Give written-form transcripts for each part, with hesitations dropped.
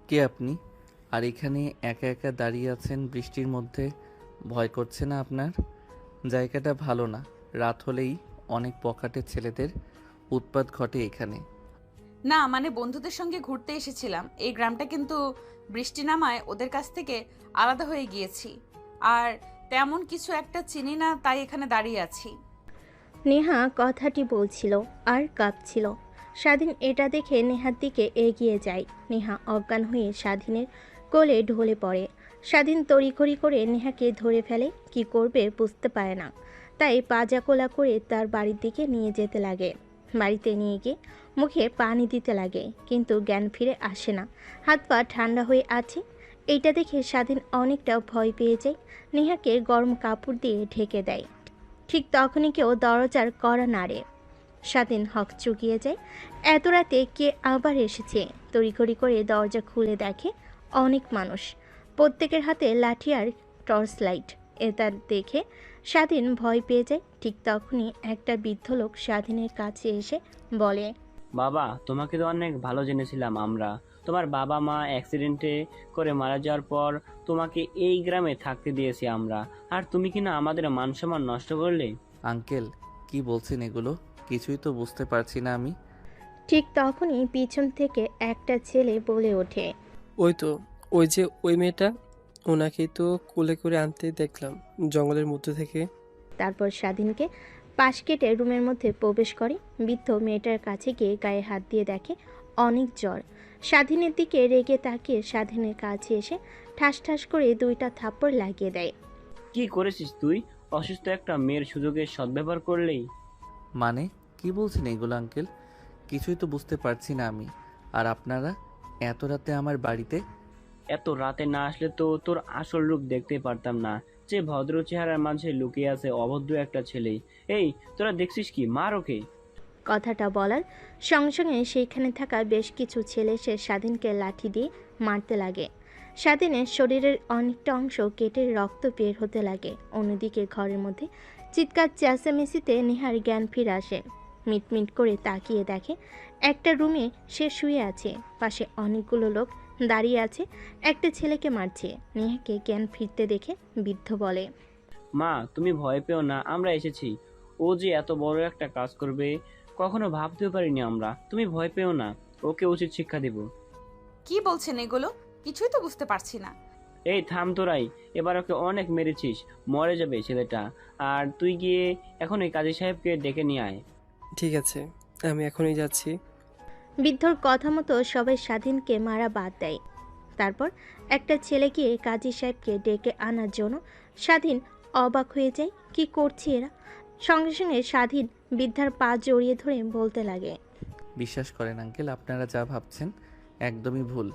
কে আপনি? আর এখানে একা একা দাঁড়িয়ে আছেন বৃষ্টির মধ্যে? ভয় করছে না আপনার? জায়গাটা ভালো না। রাত হলেই অনেক পকেটে ছেলেদের উৎপাত ঘটে এখানে। না মানে বন্ধুদের সঙ্গে ঘুরতে এসেছিলাম। এই গ্রামটা কিন্তু বৃষ্টি নামায় ওদের কাছ থেকে আলাদা হয়ে গিয়েছি। আর তেমন কিছু একটা চিনি না, তাই এখানে দাঁড়িয়ে আছি। নেহা কথাটি বলছিল আর কাঁপছিল। স্বাধীন এটা দেখে নেহার দিকে এগিয়ে যায়। নেহা অজ্ঞান হয়ে স্বাধীনের কোলে ঢলে পড়ে। স্বাধীন তড়িঘড়ি করে নেহাকে ধরে ফেলে, কি করবে বুঝতে পারে না। তাই পাজাকোলা করে তার বাড়ির দিকে নিয়ে যেতে লাগে। বাড়িতে নিয়ে গিয়ে মুখে পানি দিতে লাগে, কিন্তু জ্ঞান ফিরে আসে না। হাত পা ঠান্ডা হয়ে আছে। এইটা দেখে স্বাধীন অনেকটা ভয় পেয়ে যায়। নেহাকে গরম কাপড় দিয়ে ঢেকে দেয়। ঠিক তখনই কেউ দরজার কড়া নাড়ে। স্বাধীন হকচকিয়ে যায়। এত রাতে কে আবার এসেছে? তড়িঘড়ি করে দরজা খুলে দেখে অনেক মানুষ, প্রত্যেকের হাতে লাঠি আর টর্চ লাইট। এটা দেখে স্বাধীন ভয় পেয়ে যায়। ঠিক তখনই একটা বৃদ্ধ লোক স্বাধীনের কাছে এসে বলে, বাবা, তোমাকে তো অনেক ভালো জেনেছিলাম আমরা। তোমার বাবা মা অ্যাক্সিডেন্টে করে মারা যাওয়ার পর তোমাকে এই গ্রামে থাকতে দিয়েছি আমরা, আর তুমি কিনা আমাদের মান সম্মান নষ্ট করলে। আঙ্কেল, কি বলছেন এগুলো? কিছুই তো বুঝতে পারছি না আমি। ঠিক তখনই পিছন থেকে একটা ছেলে বলে ওঠে, ওই তো, ওই যে ওই মেয়েটা, ওনাকেই তো কোলে করে আনতে দেখলাম জঙ্গলের মধ্যে থেকে। তারপর স্বাধীনকে পাশ কেটে রুমের মধ্যে প্রবেশ করে। বৃদ্ধ মেয়েটার কাছে গিয়ে গায়ে হাত দিয়ে দেখে অনেক জ্বর। স্বাধীনের দিকে রেগে তাকিয়ে স্বাধীনের কাছে এসে ঠাস ঠাস করে দুইটা থাপ্পড় লাগিয়ে দেয়। কি করেছিস তুই? অসুস্থ একটা মেয়ের সুযোগের সদ্ব্যবহার করলেই। মানে কি বলছেন এগুলো আঙ্কেল? কিছুই তো বুঝতে পারছি না আমি। আর আপনারা এত রাতে আমার বাড়িতে? এত রাতে না আসলে তো তোর আসল রূপ দেখতে পারতাম না, যে ভদ্র চেহারার মাঝে লুকিয়ে আছে অভদ্র একটা ছেলে। এই, তোরা দেখছিস কি? মার ওকে। কথাটা বলার সঙ্গে সঙ্গে সেইখানে থাকা বেশ কিছু ছেলে সে স্বাধীনকে লাঠি দিয়ে মারতে লাগে। স্বাধীনের শরীরের অনেকটা অংশ কেটে রক্ত বের হতে লাগে। অন্যদিকে ঘরের মধ্যে চিৎকার চেঁচামেচিতে নেহার জ্ঞান ফিরে আসে। মিটমিট করে তাকিয়ে দেখে একটা রুমে সে শুয়ে আছে, পাশে অনেকগুলো লোক দাঁড়িয়ে আছে, একটা ছেলেকে মারছে। নেহাকে জ্ঞান ফিরতে দেখে বৃদ্ধ বলে, মা, তুমি ভয় পেও না, আমরা এসেছি। ও যে এত বড় একটা কাজ করবে কখনো ভাবতেও পারিনি আমরা। তুমি ভয় পেও না, ওকে উচিত শিক্ষা দিব। কি বলছেন এগুলো? কিছুই তো বুঝতে পারছি না। এই থাম তোরাই, এবার ওকে অনেক মেরেছিস, মরে যাবে ছেলেটা। আর তুই গিয়ে এখন ওই কাজী সাহেবকে ডেকে নিয়ে আয়। ঠিক আছে, আমি এখনই যাচ্ছি। বৃদ্ধর কথা মতো সবাই স্বাধীনকে মারা বাদ দেয়। তারপর একটা ছেলে গিয়ে কাজী সাহেবকে ডেকে আনার জন্য স্বাধীন অবাক হয়ে যায়, কি করছে এরা? সঙ্গে সঙ্গে স্বাধীন বৃদ্ধার পা জড়িয়ে ধরে বলতে লাগে, বিশ্বাস করেন আঙ্কেল, আপনারা যা ভাবছেন একদমই ভুল।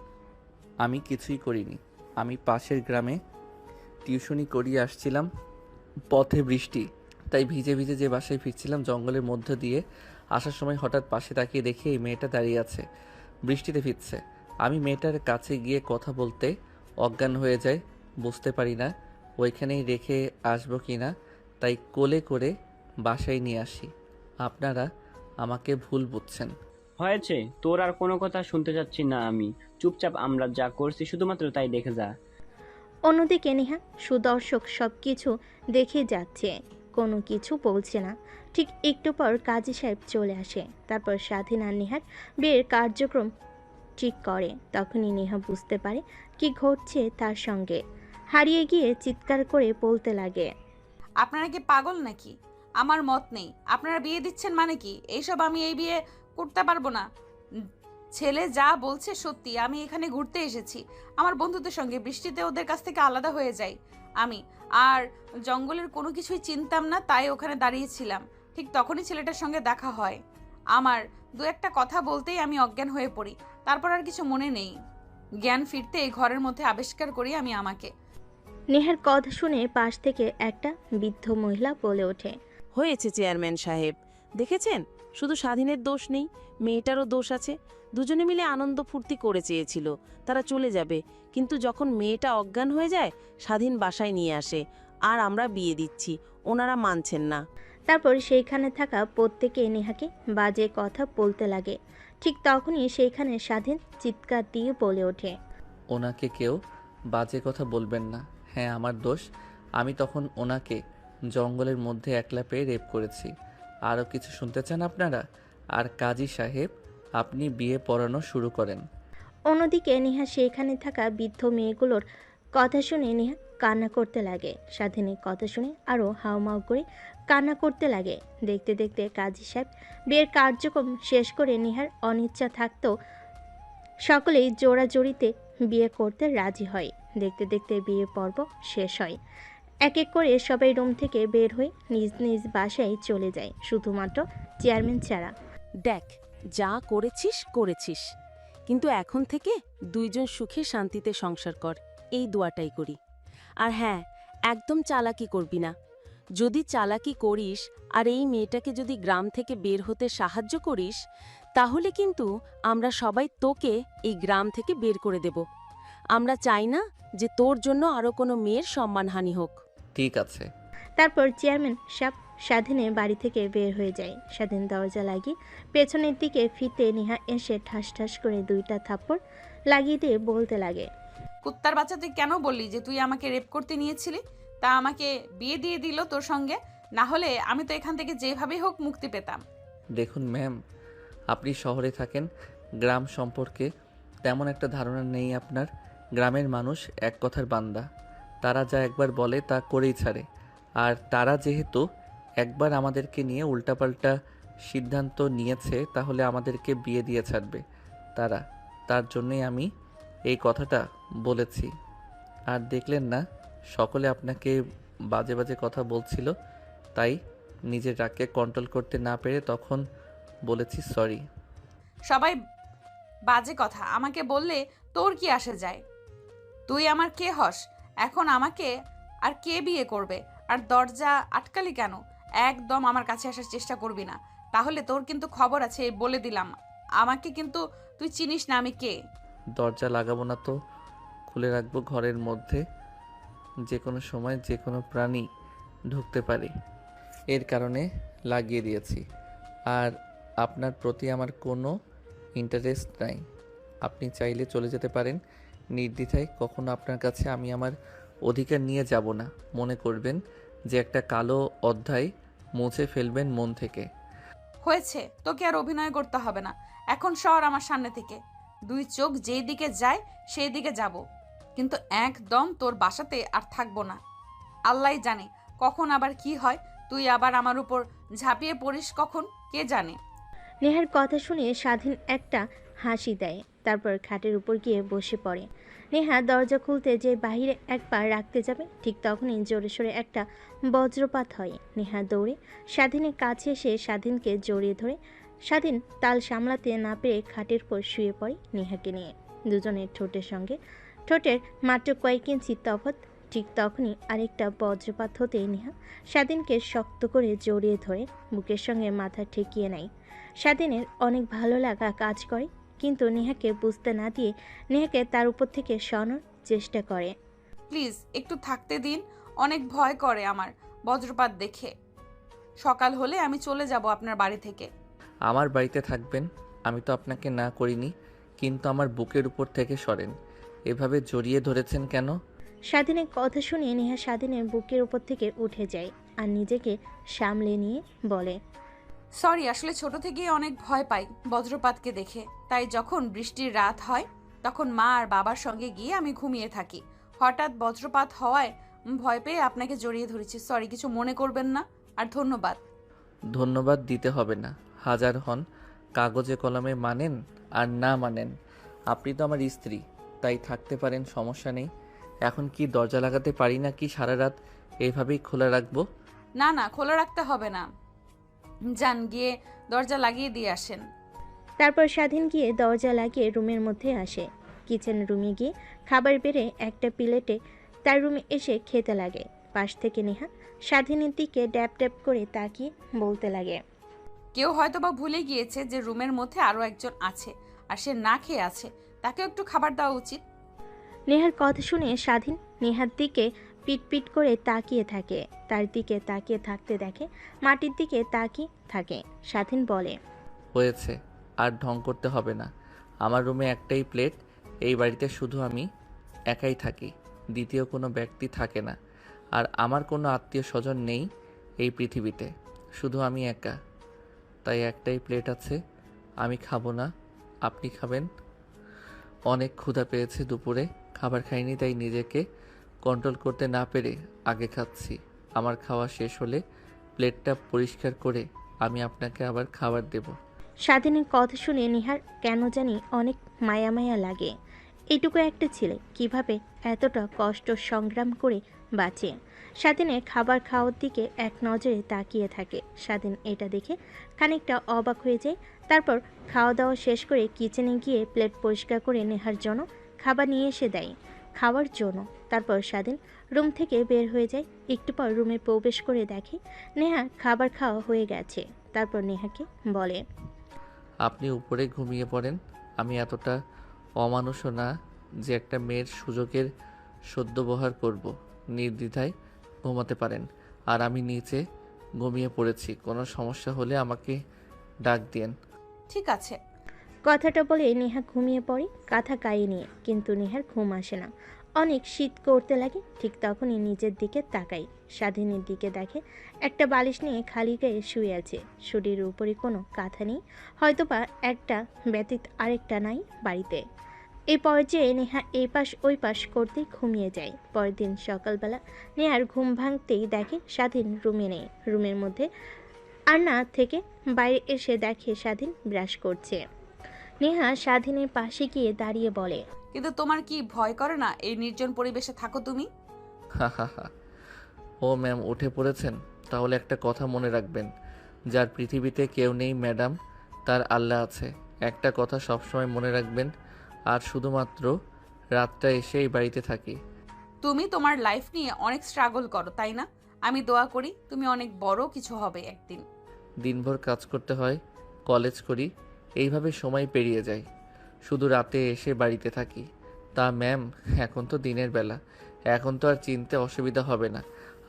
আমি কিছুই করিনি। আমি পাশের গ্রামে টিউশনি করিয়ে আসছিলাম। পথে বৃষ্টি, তাই ভিজে ভিজে যে বাসায় ফিরছিলাম জঙ্গলের মধ্য দিয়ে আসার সময় হঠাৎ পাশে তাকিয়ে দেখি এই মেয়েটা দাঁড়িয়ে আছে, বৃষ্টিতে ভিজছে। আমি মেয়েটার কাছে গিয়ে কথা বলতে অজ্ঞান হয়ে যায়। বুঝতে পারি না ওইখানেই রেখে আসবো কি না, তাই কোলে করে বাসায় নিয়ে আসি। আপনারা আমাকে ভুল বুঝছেন। হয়েছে, তোর আর কোনো কথা শুনতে চাচ্ছি না আমি। চুপচাপ আমরা যা করছি শুধুমাত্র তাই দেখে যা। অন্যদিকে নেহা সুদর্শক সব কিছু দেখে যাচ্ছে, কোনো কিছু বলছে না। ঠিক একটু পর কাজী সাহেব চলে আসে। তারপর স্বাধীন আর নেহার বিয়ের কার্যক্রম ঠিক করে। তখনই নেহা বুঝতে পারে কি ঘটছে তার সঙ্গে। হারিয়ে গিয়ে চিৎকার করে বলতে লাগে, আপনারা কি পাগল নাকি? আমার মত নেই। আপনারা বিয়ে দিচ্ছেন মানে কি? এইসব আমি এই বিয়ে করতে পারবো না। উম, ছেলে যা বলছে সত্যি। আমি এখানে ঘুরতে এসেছি আমার বন্ধুদের সঙ্গে, বৃষ্টিতে ওদের কাছ থেকে আলাদা হয়ে যাই আমি। আর জঙ্গলের কোনো কিছুই চিনতাম না, তাই ওখানে দাঁড়িয়েছিলাম। ঠিক তখনই ছেলেটার সঙ্গে দেখা হয় আমার। দু একটা কথা বলতেই আমি অজ্ঞান হয়ে পড়ি। তারপর আর কিছু মনে নেই। জ্ঞান ফিরতে ঘরের মধ্যে আবিষ্কার করি আমি আমাকে। নেহার কথা শুনে পাশ থেকে একটা বৃদ্ধ মহিলা বলে ওঠে, হয়েছে চেয়ারম্যান সাহেব, দেখেছেন? শুধু স্বাধীনের দোষ নেই, মেয়েটারও দোষ আছে। দুজনে মিলে আনন্দ ফুর্তি করে চেয়েছিল তারা চলে যাবে, কিন্তু যখন মেয়েটা অজ্ঞান হয়ে যায় স্বাধীন বাসায় নিয়ে আসে, আর আমরা বিয়ে দিচ্ছি, ওনারা মানছেন না। তারপর সেইখানে থাকা প্রত্যেকে নেহাকে বাজে কথা বলতে লাগে। ঠিক তখনই সেইখানে স্বাধীন চিৎকার দিয়ে বলে ওঠে, ওনাকে কেউ বাজে কথা বলবেন না। হ্যাঁ, আমার দোষ। আমি তখন ওনাকে জঙ্গলের মধ্যে একলা পেয়ে রেপ করেছি। আরও কিছু শুনতে চান আপনারা? আর কাজী সাহেব, আপনি বিয়ে পড়ানো শুরু করেন। অন্যদিকে নেহা সেখানে থাকা বৃদ্ধ মেয়েগুলোর কথা শুনে নেহা কান্না করতে লাগে। স্বাধীনের কথা শুনে আরও হাউমাউ করে কান্না করতে লাগে। দেখতে দেখতে কাজী সাহেব বিয়ের কার্যক্রম শেষ করে নেহার অনিচ্ছা থাকতেও সকলেই জোড়াজড়িতে বিয়ে করতে রাজি হয়। দেখতে দেখতে বিয়ে পর্ব শেষ হয়। এক এক করে সবাই রুম থেকে বের হয়ে নিজ নিজ বাসায় চলে যায়, শুধুমাত্র চেয়ারম্যান ছাড়া। দেখ, যা করেছিস করেছিস, কিন্তু এখন থেকে দুইজন সুখে শান্তিতে সংসার কর, এই দোয়াটাই করি। আর হ্যাঁ, একদম চালাকি করবি না। যদি চালাকি করিস আর এই মেয়েটাকে যদি গ্রাম থেকে বের হতে সাহায্য করিস, তাহলে কিন্তু আমরা সবাই তোকে এই গ্রাম থেকে বের করে দেব। আমরা চাই না যে তোর জন্য আরও কোনো মেয়ের সম্মানহানি হোক। ঠিক আছে। তারপর চেয়ারম্যান সাহেব স্বাধীনের বাড়ি থেকে বের হয়ে যায়। স্বাধীন দরজা লাগিয়ে পেছনের দিকে ফিরতে নেহা এসে ঠাস ঠাস করে দুইটা থাপ্পড় লাগিয়ে দিয়ে বলতে লাগে, কুত্তার বাচ্চা, তুই কেন বললি যে তুই আমাকে রেপ করতে নিয়েছিলি? তা আমাকে বিয়ে দিয়ে দিল তোর সঙ্গে, না হলে আমি তো এখান থেকে যেভাবেই হোক মুক্তি পেতাম। দেখুন ম্যাম, আপনি শহরে থাকেন, গ্রাম সম্পর্কে তেমন একটা ধারণা নেই আপনার। গ্রামের মানুষ এক কথার বান্দা, তারা যা একবার বলে তা করেই ছাড়ে। আর তারা যেহেতু একবার আমাদেরকে নিয়ে উল্টাপাল্টা সিদ্ধান্ত নিয়েছে, তাহলে আমাদেরকে বিয়ে দিয়ে ছাড়বে তারা। তার জন্যই আমি এই কথাটা বলেছি। আর দেখলেন না, সকলে আপনাকে বাজে বাজে কথা বলছিল, তাই নিজের রাগকে কন্ট্রোল করতে না পেরে তখন বলেছি সরি। সবাই বাজে কথা আমাকে বললে তোর কি আসে যায়? তুই আমার কে হস? এখন আমাকে আর কে বিয়ে করবে? আর দরজা আটকালি কেন? একদম আমার কাছে আসার চেষ্টা করবি না, তাহলে তোর কিন্তু খবর আছে, বলে দিলাম। আমাকে কিন্তু তুই চিনিস না আমি কে। দরজা লাগাবো না তো খুলে রাখবো, ঘরের মধ্যে যে কোনো সময় যে কোনো প্রাণী ঢুকতে পারে, এর কারণে লাগিয়ে দিয়েছি। আর আপনার প্রতি আমার কোনো ইন্টারেস্ট নাই। আপনি চাইলে চলে যেতে পারেন নির্দ্বিধায়। কখনো আপনার কাছে আমি আমার অধিকার নিয়ে যাব না। মনে করবেন যে একটা কালো অধ্যায় মুছে ফেলবেন মন থেকে। হয়েছে, তোকে আর অভিনয় করতে হবে না। এখন সর আমার সামনে থেকে। দুই চোখ যেই দিকে যায় সেই দিকে যাব, কিন্তু একদম তোর বাসাতে আর থাকবো না। আল্লাহই জানে কখন আবার কি হয়, তুই আবার আমার উপর ঝাঁপিয়ে পড়িস কখন, কে জানে। নেহার কথা শুনে স্বাধীন একটা হাসি দেয়, তারপর খাটের উপর গিয়ে বসে পড়ে। নেহা দরজা খুলতে যে বাহিরে এক পা রাখতে যাবে, ঠিক তখনই জোরে সোরে একটা বজ্রপাত হয়। নেহা দৌড়ে স্বাধীনের কাছে এসে স্বাধীনকে জড়িয়ে ধরে। স্বাধীন তাল সামলাতে না পেরে খাটের উপর শুয়ে পড়ে নেহাকে নিয়ে। দুজনের ঠোঁটের সঙ্গে ঠোঁটের মাত্র কয়েক ইঞ্চি তফাৎ। ঠিক তখনই আরেকটা বজ্রপাত হতেই নেহা স্বাধীনকে শক্ত করে জড়িয়ে ধরে বুকের সঙ্গে মাথা ঠেকিয়ে নেয়। স্বাধীনের অনেক ভালো লাগা কাজ করে, কিন্তু নেহাকে বুঝতে না দিয়ে নেহাকে তার উপর থেকে সরানোর চেষ্টা করে। প্লিজ একটু থাকতে দিন, অনেক ভয় করে আমার বজ্রপাত দেখে। সকাল হলে আমি চলে যাব আপনার বাড়ি থেকে। আমার বাড়িতে থাকবেন, আমি তো আপনাকে না করিনি, কিন্তু আমার বুকের উপর থেকে সরেন। এভাবে জড়িয়ে ধরেছেন কেন? স্বাধীনের কথা শুনে নেহা স্বাধীনের বুকের উপর থেকে উঠে যায় আর নিজেকে সামলে নিয়ে বলে, সরি, আসলে ছোট থেকেই অনেক ভয় পাই বজ্রপাতকে দেখে। তাই যখন বৃষ্টির রাত হয় তখন মা আর বাবার সঙ্গে গিয়ে আমি ঘুমিয়ে থাকি। হঠাৎ বজ্রপাত হওয়ায় ভয় পেয়ে আপনাকে জড়িয়ে ধরেছি। সরি, কিছু মনে করবেন না। আর ধন্যবাদ। ধন্যবাদ দিতে হবে না। হাজার হন কাগজে কলমে মানেন আর না মানেন, আপনি তো আমার স্ত্রী, তাই থাকতে পারেন, সমস্যা নেই। এখন কি দরজা লাগাতে পারি না কি সারা রাত এইভাবেই খোলা রাখবো? না না, খোলা রাখতে হবে না, যান গিয়ে দরজা লাগিয়ে দিয়ে আসেন। তারপর স্বাধীন গিয়ে দরজা লাগিয়ে রুমের মধ্যে আসে। কিচেন রুমে গিয়ে খাবার বেড়ে একটা প্লেটে তার রুমে এসে খেতে লাগে। পাশ থেকে নেহা স্বাধীনের দিকে ড্যাপ ড্যাপ করে তাকিয়ে বলতে লাগে, কেউ হয়তো বা ভুলে গিয়েছে যে রুমের মধ্যে আরো একজন আছে, আর সে না খেয়ে আছে, তাকেও একটু খাবার দেওয়া উচিত। নেহার কথা শুনে স্বাধীন নেহার দিকে পিট পিট করে তাকিয়ে থাকে। তার দিকে তাকিয়ে থাকতে দেখে মাটির দিকে তাকিয়ে থাকে। স্বাধীন বলে, হয়েছে, আর ঢং করতে হবে না। আমার রুমে একটাই প্লেট, এই বাড়িতে শুধু আমি একাই থাকি, দ্বিতীয় কোনো ব্যক্তি থাকে না। আর আমার কোনো আত্মীয় স্বজন নেই এই পৃথিবীতে, শুধু আমি একা। তাই একটাই প্লেট আছে, আমি খাবো না, আপনি খাবেন। অনেক ক্ষুধা পেয়েছে, দুপুরে খাবার খাইনি, তাই নিজেকে কন্ট্রোল করতে না পেরে আগে খাচ্ছি। আমার খাওয়া শেষ হলে প্লেটটা পরিষ্কার করে আমি আপনাকে আবার খাবার দেব। স্বাধীনের কথা শুনে নেহার কেন জানি অনেক মায়া মায়া লাগে। এইটুকু একটা ছেলে কিভাবে এতটা কষ্ট সংগ্রাম করে বাঁচে। স্বাধীনের খাবার খাওয়ার দিকে এক নজরে তাকিয়ে থাকে। স্বাধীন এটা দেখে খানিকটা অবাক হয়ে যায়। তারপর খাওয়া দাওয়া শেষ করে কিচেনে গিয়ে প্লেট পরিষ্কার করে নেহার জন্য খাবার নিয়ে এসে দেয় খাওয়ার জন্য। তারপর স্বাধীন রুম থেকে বের হয়ে যায়। একটু পর রুমে প্রবেশ করে দেখে নেহা খাবার খাওয়া হয়ে গেছে। তারপর নেহাকে বলে, আপনি উপরে ঘুমিয়ে পড়েন। আমি এতটা অমানুষও না যে একটা মেয়ের সুযোগের সদ্ব্যবহার করব। নির্দ্বিধায় ঘুমাতে পারেন। আর আমি নিচে ঘুমিয়ে পড়েছি, কোনো সমস্যা হলে আমাকে ডাক দিয়েন। ঠিক আছে। কথাটা বলে নেহা ঘুমিয়ে পড়ে কাঁথা গায়ে নিয়ে। কিন্তু নেহার ঘুম আসে না, অনেক শীত করতে লাগে। ঠিক তখনই নিজের দিকে তাকাই, স্বাধীনের দিকে দেখে একটা বালিশ নিয়ে খালি গায়ে শুয়ে আছে। শরীরের উপরে কোনো কাঁথা নেই, হয়তোবা একটা ব্যতীত আরেকটা নাই বাড়িতে। এই পর্যায়ে নেহা এই পাশ ওই পাশ করতে ঘুমিয়ে যায়। পরের দিন সকালবেলা নেহার ঘুম ভাঙতেই দেখে স্বাধীন রুমে নেই। রুমের মধ্যে আয়না থেকে বাইরে এসে দেখে স্বাধীন ব্রাশ করছে। নেহা স্বাধীনের পাশে গিয়ে দাঁড়িয়ে বলে, কিন্তু তোমার কি ভয় করে না এই নির্জন পরিবেশে থাকো তুমি? হা হা হা। ও ম্যাম, উঠে পড়েছেন? তাহলে একটা কথা মনে রাখবেন, যার পৃথিবীতে কেউ নেই ম্যাডাম, তার আল্লাহ আছে। একটা কথা সবসময় মনে রাখবেন। আর শুধুমাত্র রাতটা এসে এই বাড়িতে থাকি। তুমি তোমার লাইফ নিয়ে অনেক স্ট্রাগল করো, তাই না? আমি দোয়া করি তুমি অনেক বড় কিছু হবে একদিন। দিনভর কাজ করতে হয়, কলেজ করি, এইভাবে সময় পেরিয়ে যায়। শুধু রাতে এসে বাড়িতে থাকি। তা ম্যাম, এখন তো দিনের বেলা, এখন তো আর চিনতে অসুবিধা হবে না।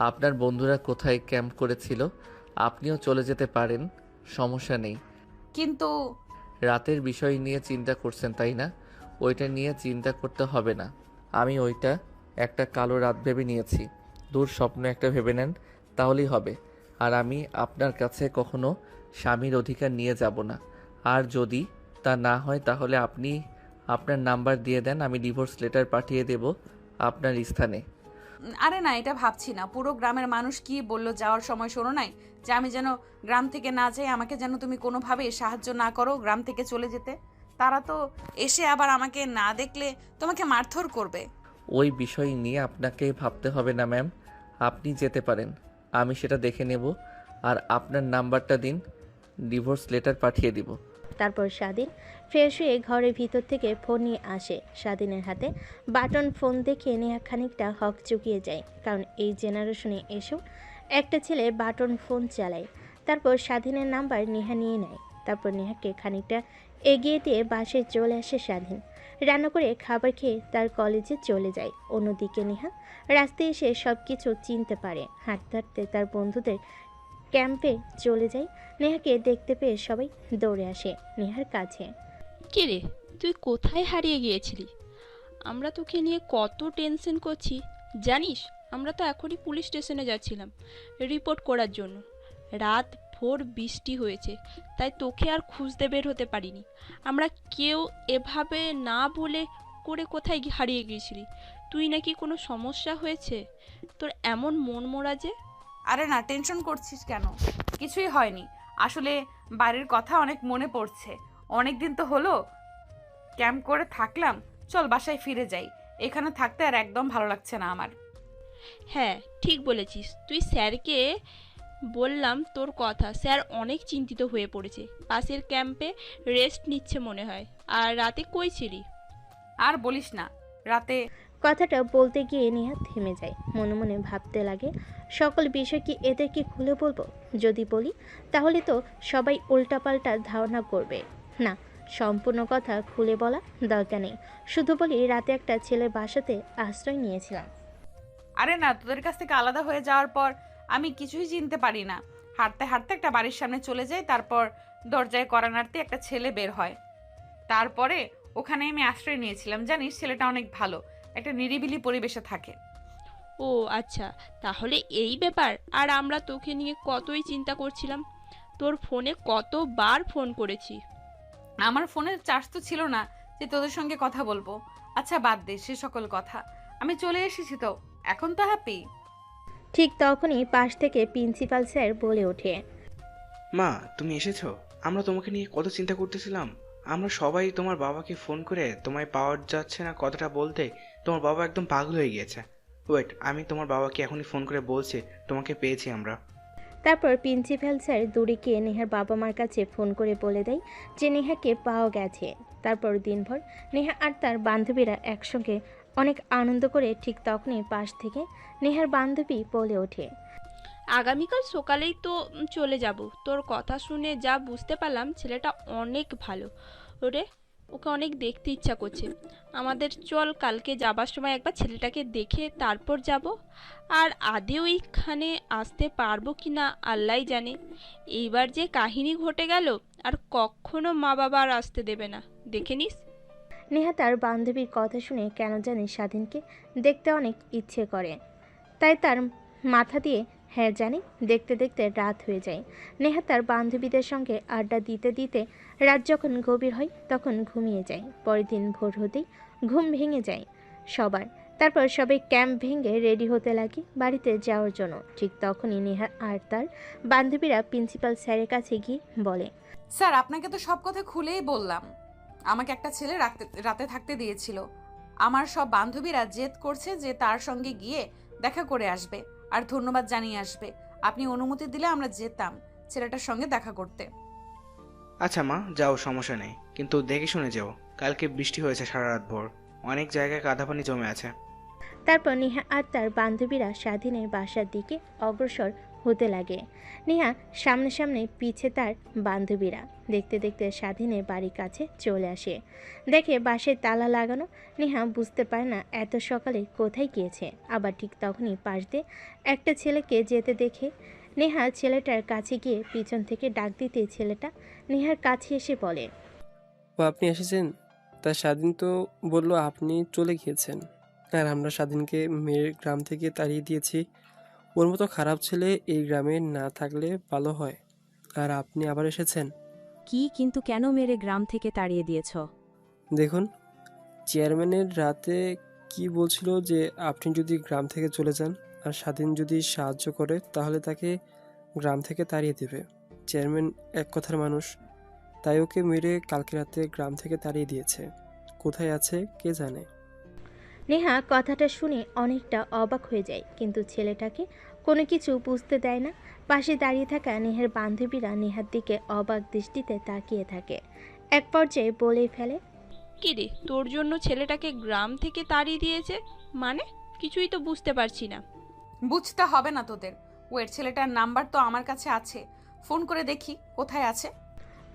আপনার বন্ধুরা কোথায় ক্যাম্প করেছিল, আপনিও চলে যেতে পারেন, সমস্যা নেই। কিন্তু রাতের বিষয় নিয়ে চিন্তা করছেন তাই না? ওইটা নিয়ে চিন্তা করতে হবে না। আমি ওইটা একটা কালো রাত ভেবে নিয়েছি। দূর স্বপ্ন একটা ভেবে নেন, তাহলেই হবে। আর আমি আপনার কাছে কখনো স্বামীর অধিকার নিয়ে যাব না। আর যদি তা না হয় তাহলে আপনি আপনার নাম্বার দিয়ে দেন, আমি ডিভোর্স লেটার পাঠিয়ে দেব আপনার স্থানে। আরে না, এটা ভাবছি না। পুরো গ্রামের মানুষ কি বলল যাওয়ার সময়, শোনো নাই যে আমি যেন গ্রাম থেকে না যাই, আমাকে যেন তুমি কোনোভাবে সাহায্য না করো গ্রাম থেকে চলে যেতে। তারা তো এসে আবার আমাকে না দেখলে তোমাকে মারধর করবে। ওই বিষয় নিয়ে আপনাকে ভাবতে হবে না ম্যাম, আপনি যেতে পারেন, আমি সেটা দেখে নেব। আর আপনার নাম্বারটা দিন, ডিভোর্স লেটার পাঠিয়ে দিব। তারপর স্বাধীন ফ্রেশ হয়ে ঘরের ভিতর থেকে ফোন নিয়ে আসে। স্বাধীনের হাতে বাটন ফোন দেখে নেহা খানিকটা হক চুকিয়ে যায়, কারণ এই জেনারেশনে এসেও একটা ছেলে বাটন ফোন চালায়। তারপর স্বাধীনের নাম্বার নেহা নিয়ে নেয়। তারপর নেহাকে খানিকটা এগিয়ে দিয়ে বাসে চলে আসে স্বাধীন। রান্না করে খাবার খেয়ে তার কলেজে চলে যায়। অন্যদিকে নেহা রাস্তায় এসে সব কিছু চিনতে পারে। হাঁটতে হাঁটতে তার বন্ধুদের ক্যাম্পে চলে যায়। নেহাকে দেখতে পেয়ে সবাই দৌড়ে আসে নেহার কাছে। কে রে, তুই কোথায় হারিয়ে গিয়েছিলি? আমরা তোকে নিয়ে কত টেনশন করছি জানিস। আমরা তো এখনই পুলিশ স্টেশনে যাচ্ছিলাম রিপোর্ট করার জন্য। রাত ভোর বৃষ্টি হয়েছে, তাই তোকে আর খুঁজতে বের হতে পারিনি আমরা কেউ। এভাবে না বলে করে কোথায় হারিয়ে গিয়েছিলি? তুই নাকি কোনো সমস্যা হয়েছে? তোর এমন মন মরা যে? আরে না, টেনশন করছিস কেন? কিছুই হয়নি। আসলে বাড়ির কথা অনেক মনে পড়ছে। অনেক দিন তো হলো ক্যাম্প করে থাকলাম, চল বাসায় ফিরে যাই। এখানে থাকতে আর একদম ভালো লাগছে না আমার। হ্যাঁ ঠিক বলেছিস। তুই স্যারকে বললাম তোর কথা, স্যার অনেক চিন্তিত হয়ে পড়েছে। পাশের ক্যাম্পে রেস্ট নিচ্ছে মনে হয়। আর রাতে কই ছিলি? আর বলিস না, রাতে কথাটা বলতে গিয়ে নেহা থেমে যায়। মনে মনে ভাবতে লাগে, সকল বিষয় কি এদেরকে খুলে বলবো? যদি বলি তাহলে তো সবাই উল্টাপাল্টা ধারণা করবে। না, সম্পূর্ণ কথা খুলে বলা দরকার নেই। শুধু বলি রাতে একটা ছেলের বাসাতে আশ্রয় নিয়েছিলাম। আরে না, তোদের কাছ থেকে আলাদা হয়ে যাওয়ার পর আমি কিছুই চিনতে পারি না। হাঁটতে হাঁটতে একটা বাড়ির সামনে চলে যাই, তারপর দরজায় কড়া নাড়তে একটা ছেলে বের হয়। তারপরে ওখানে আমি আশ্রয় নিয়েছিলাম। জানিস, ছেলেটা অনেক ভালো। একটা নিরিবিলি পরিবেশে থাকে। ও আচ্ছা, তাহলে এই ব্যাপার। আর আমরা তোকে নিয়ে কতই চিন্তা করছিলাম, তোর ফোনে কতবার ফোন করেছি। আমার ফোনের চার্জ তো ছিল না যে তোদের সঙ্গে কথা বলবো। আচ্ছা বাদ দে সে সকল কথা, আমি চলে এসেছি তো, এখন তো হ্যাপি। ঠিক তখনই পাশ থেকে প্রিন্সিপাল স্যার বলে ওঠে, মা তুমি এসেছো? আমরা তোমাকে নিয়ে কত চিন্তা করতেছিলাম। আমরা সবাই তোমার বাবাকে ফোন করে তোমায় পাওয়া যাচ্ছে না কথাটা বলতে তোমার বাবা একদম পাগল হয়ে গিয়েছে। ওয়েট, আমি তোমার বাবাকে এখনই ফোন করে বলছি তোমাকে পেয়েছি আমরা। তারপর প্রিন্সিপাল স্যার দূরে গিয়ে নেহার বাবা মার কাছে ফোন করে বলে দেয় যে নেহাকে পাওয়া গেছে। তারপর দিনভর নেহা আর তার বান্ধবীরা একসঙ্গে অনেক আনন্দ করে। ঠিক তখনই পাশ থেকে নেহার বান্ধবী বলে ওঠে, আগামীকাল সকালেই তো চলে যাব। তোর কথা শুনে যা বুঝতে পারলাম ছেলেটা অনেক ভালো। ওরে, ওকে অনেক দেখতে ইচ্ছা করছে। আমাদের চল কালকে যাবার সময় একবার ছেলেটাকে দেখে তারপর যাব। আর আদেও এইখানে আসতে পারবো কি না আল্লাহই জানে। এইবার যে কাহিনী ঘটে গেল, আর কখনো মা বাবা আর আসতে দেবে না, দেখে নিস। নেহা তার বান্ধবীর কথা শুনে কেন জানি স্বাধীনকে দেখতে অনেক ইচ্ছে করে, তাই তার মাথা দিয়ে হ্যাঁ জানি দেখতে দেখতে রাত হয়ে যায়। নেহা তার বান্ধবীদের সঙ্গে আড্ডা দিতে দিতে রাত যখন গভীর হয় তখন ঘুমিয়ে যায়। পরের দিন ভোর হতেই ঘুম ভেঙে যায় সবার। তারপর সবাই ক্যাম্প ভেঙে রেডি হতে লাগে বাড়িতে যাওয়ার জন্য। ঠিক তখনই নেহা আর তার বান্ধবীরা প্রিন্সিপাল স্যারের কাছে গিয়ে বলে, স্যার আপনাকে তো সব কথা খুলেই বললাম। আমাকে একটা ছেলে রাতে থাকতে দিয়েছিল। আমার সব বান্ধবীরা জেদ করছে যে তার সঙ্গে গিয়ে দেখা করে আসবে আর ধন্যবাদ জানিয়ে আসবে। আপনি অনুমতি দিলে আমরা যেতাম ছেলেটার সঙ্গে দেখা করতে। আচ্ছা মা, যাও, সমস্যা নেই, কিন্তু দেখে শুনে যেও। কালকে বৃষ্টি হয়েছে সারা রাত ভোর, অনেক জায়গায় কাদা পানি জমে আছে। তারপর নেহা আর তার বান্ধবীরা স্বাধীনের বাসার দিকে অগ্রসর হতে লাগে। নেহা সামনে সামনে পিছে তার বান্ধবীরা। দেখতে দেখতে স্বাধীনের বাড়ির কাছে চলে আসে, দেখে বাসায় তালা লাগানো। নেহা বুঝতে পারে না এত সকালে কোথায় গিয়েছে। আবার ঠিক তখনই পাশ দিয়ে একটা ছেলেকে যেতে দেখে নেহা ছেলেটার কাছে গিয়ে পিছন থেকে ডাক দিতে ছেলেটা নেহার কাছে এসে বলে, ও আপনি এসেছেন? তা স্বাধীন তো বললো আপনি চলে গিয়েছেন, আর আমরা স্বাধীনকে মেয়ের গ্রাম থেকে তাড়িয়ে দিয়েছি। ওর মতো খারাপ ছেলে এই গ্রামে না থাকলে ভালো হয়, আর আপনি আবার এসেছেন। কি কিন্তু কেন মেরে গ্রাম থেকে তাড়িয়ে দিয়েছ? দেখুন, চেয়ারম্যানের রাতে কি বলছিল যে আপনি যদি গ্রাম থেকে চলে যান আর স্বাধীন যদি সাহায্য করে তাহলে তাকে গ্রাম থেকে তাড়িয়ে দেবে। চেয়ারম্যান এক কথার মানুষ, তাই ওকে মেরে কালকে রাতে গ্রাম থেকে তাড়িয়ে দিয়েছে। কোথায় আছে কে জানে। নেহা কথাটা শুনে অনেকটা অবাক হয়ে যায়, কিন্তু ছেলেটাকে কোনো কিছু বুঝতে দেয় না। পাশে দাঁড়িয়ে থাকা নেহার বান্ধবীরা নেহার দিকে অবাক দৃষ্টিতে তাকিয়ে থাকে। এক পর্যায়ে বলেই ফেলে, কি রে, তোর জন্য ছেলেটাকে গ্রাম থেকে তাড়িয়ে দিয়েছে মানে? কিছুই তো বুঝতে পারছি না। বুঝতে হবে না তোদের। ওয়ের ছেলেটার নাম্বার তো আমার কাছে আছে, ফোন করে দেখি কোথায় আছে।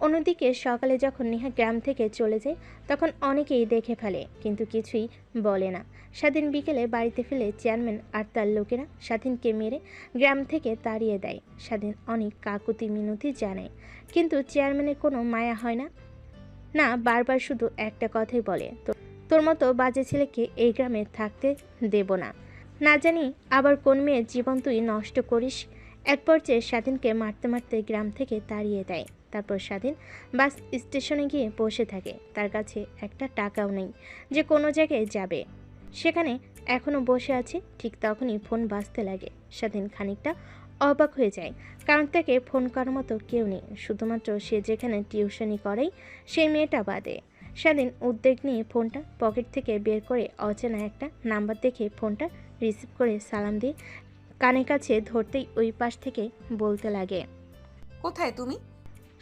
অন্যদিকে সকালে যখন নেহা গ্রাম থেকে চলে যায় তখন অনেকেই দেখে ফেলে, কিন্তু কিছুই বলে না। স্বাধীন বিকেলে বাড়িতে ফেলে চেয়ারম্যান আর তার লোকেরা স্বাধীনকে মেরে গ্রাম থেকে তাড়িয়ে দেয়। স্বাধীন অনেক কাকুতি মিনতি জানায়, কিন্তু চেয়ারম্যানের কোনো মায়া হয় না। না, বারবার শুধু একটা কথাই বলে, তোর মতো বাজে ছেলেকে এই গ্রামে থাকতে দেব না। না জানি আবার কোন মেয়ের জীবন তুই নষ্ট করিস। এক পর্যায়ে স্বাধীনকে মারতে মারতে গ্রাম থেকে তাড়িয়ে দেয়। তারপর স্বাধীন বাস স্টেশনে গিয়ে বসে থাকে। তার কাছে একটা টাকাও নেই যে কোনো জায়গায় যাবে, সেখানে এখনও বসে আছে। ঠিক তখনই ফোন বাজতে লাগে। স্বাধীন খানিকটা অবাক হয়ে যায়, কারণ তাকে ফোন করার মতো কেউ নেই, শুধুমাত্র সে যেখানে টিউশনি করেই সেই মেয়েটা বাদে। স্বাধীন উদ্বেগ নিয়ে ফোনটা পকেট থেকে বের করে অচেনা একটা নাম্বার দেখে ফোনটা রিসিভ করে সালাম দিয়ে কানের কাছে ধরতেই ওই পাশ থেকে বলতে লাগে, কোথায় তুমি?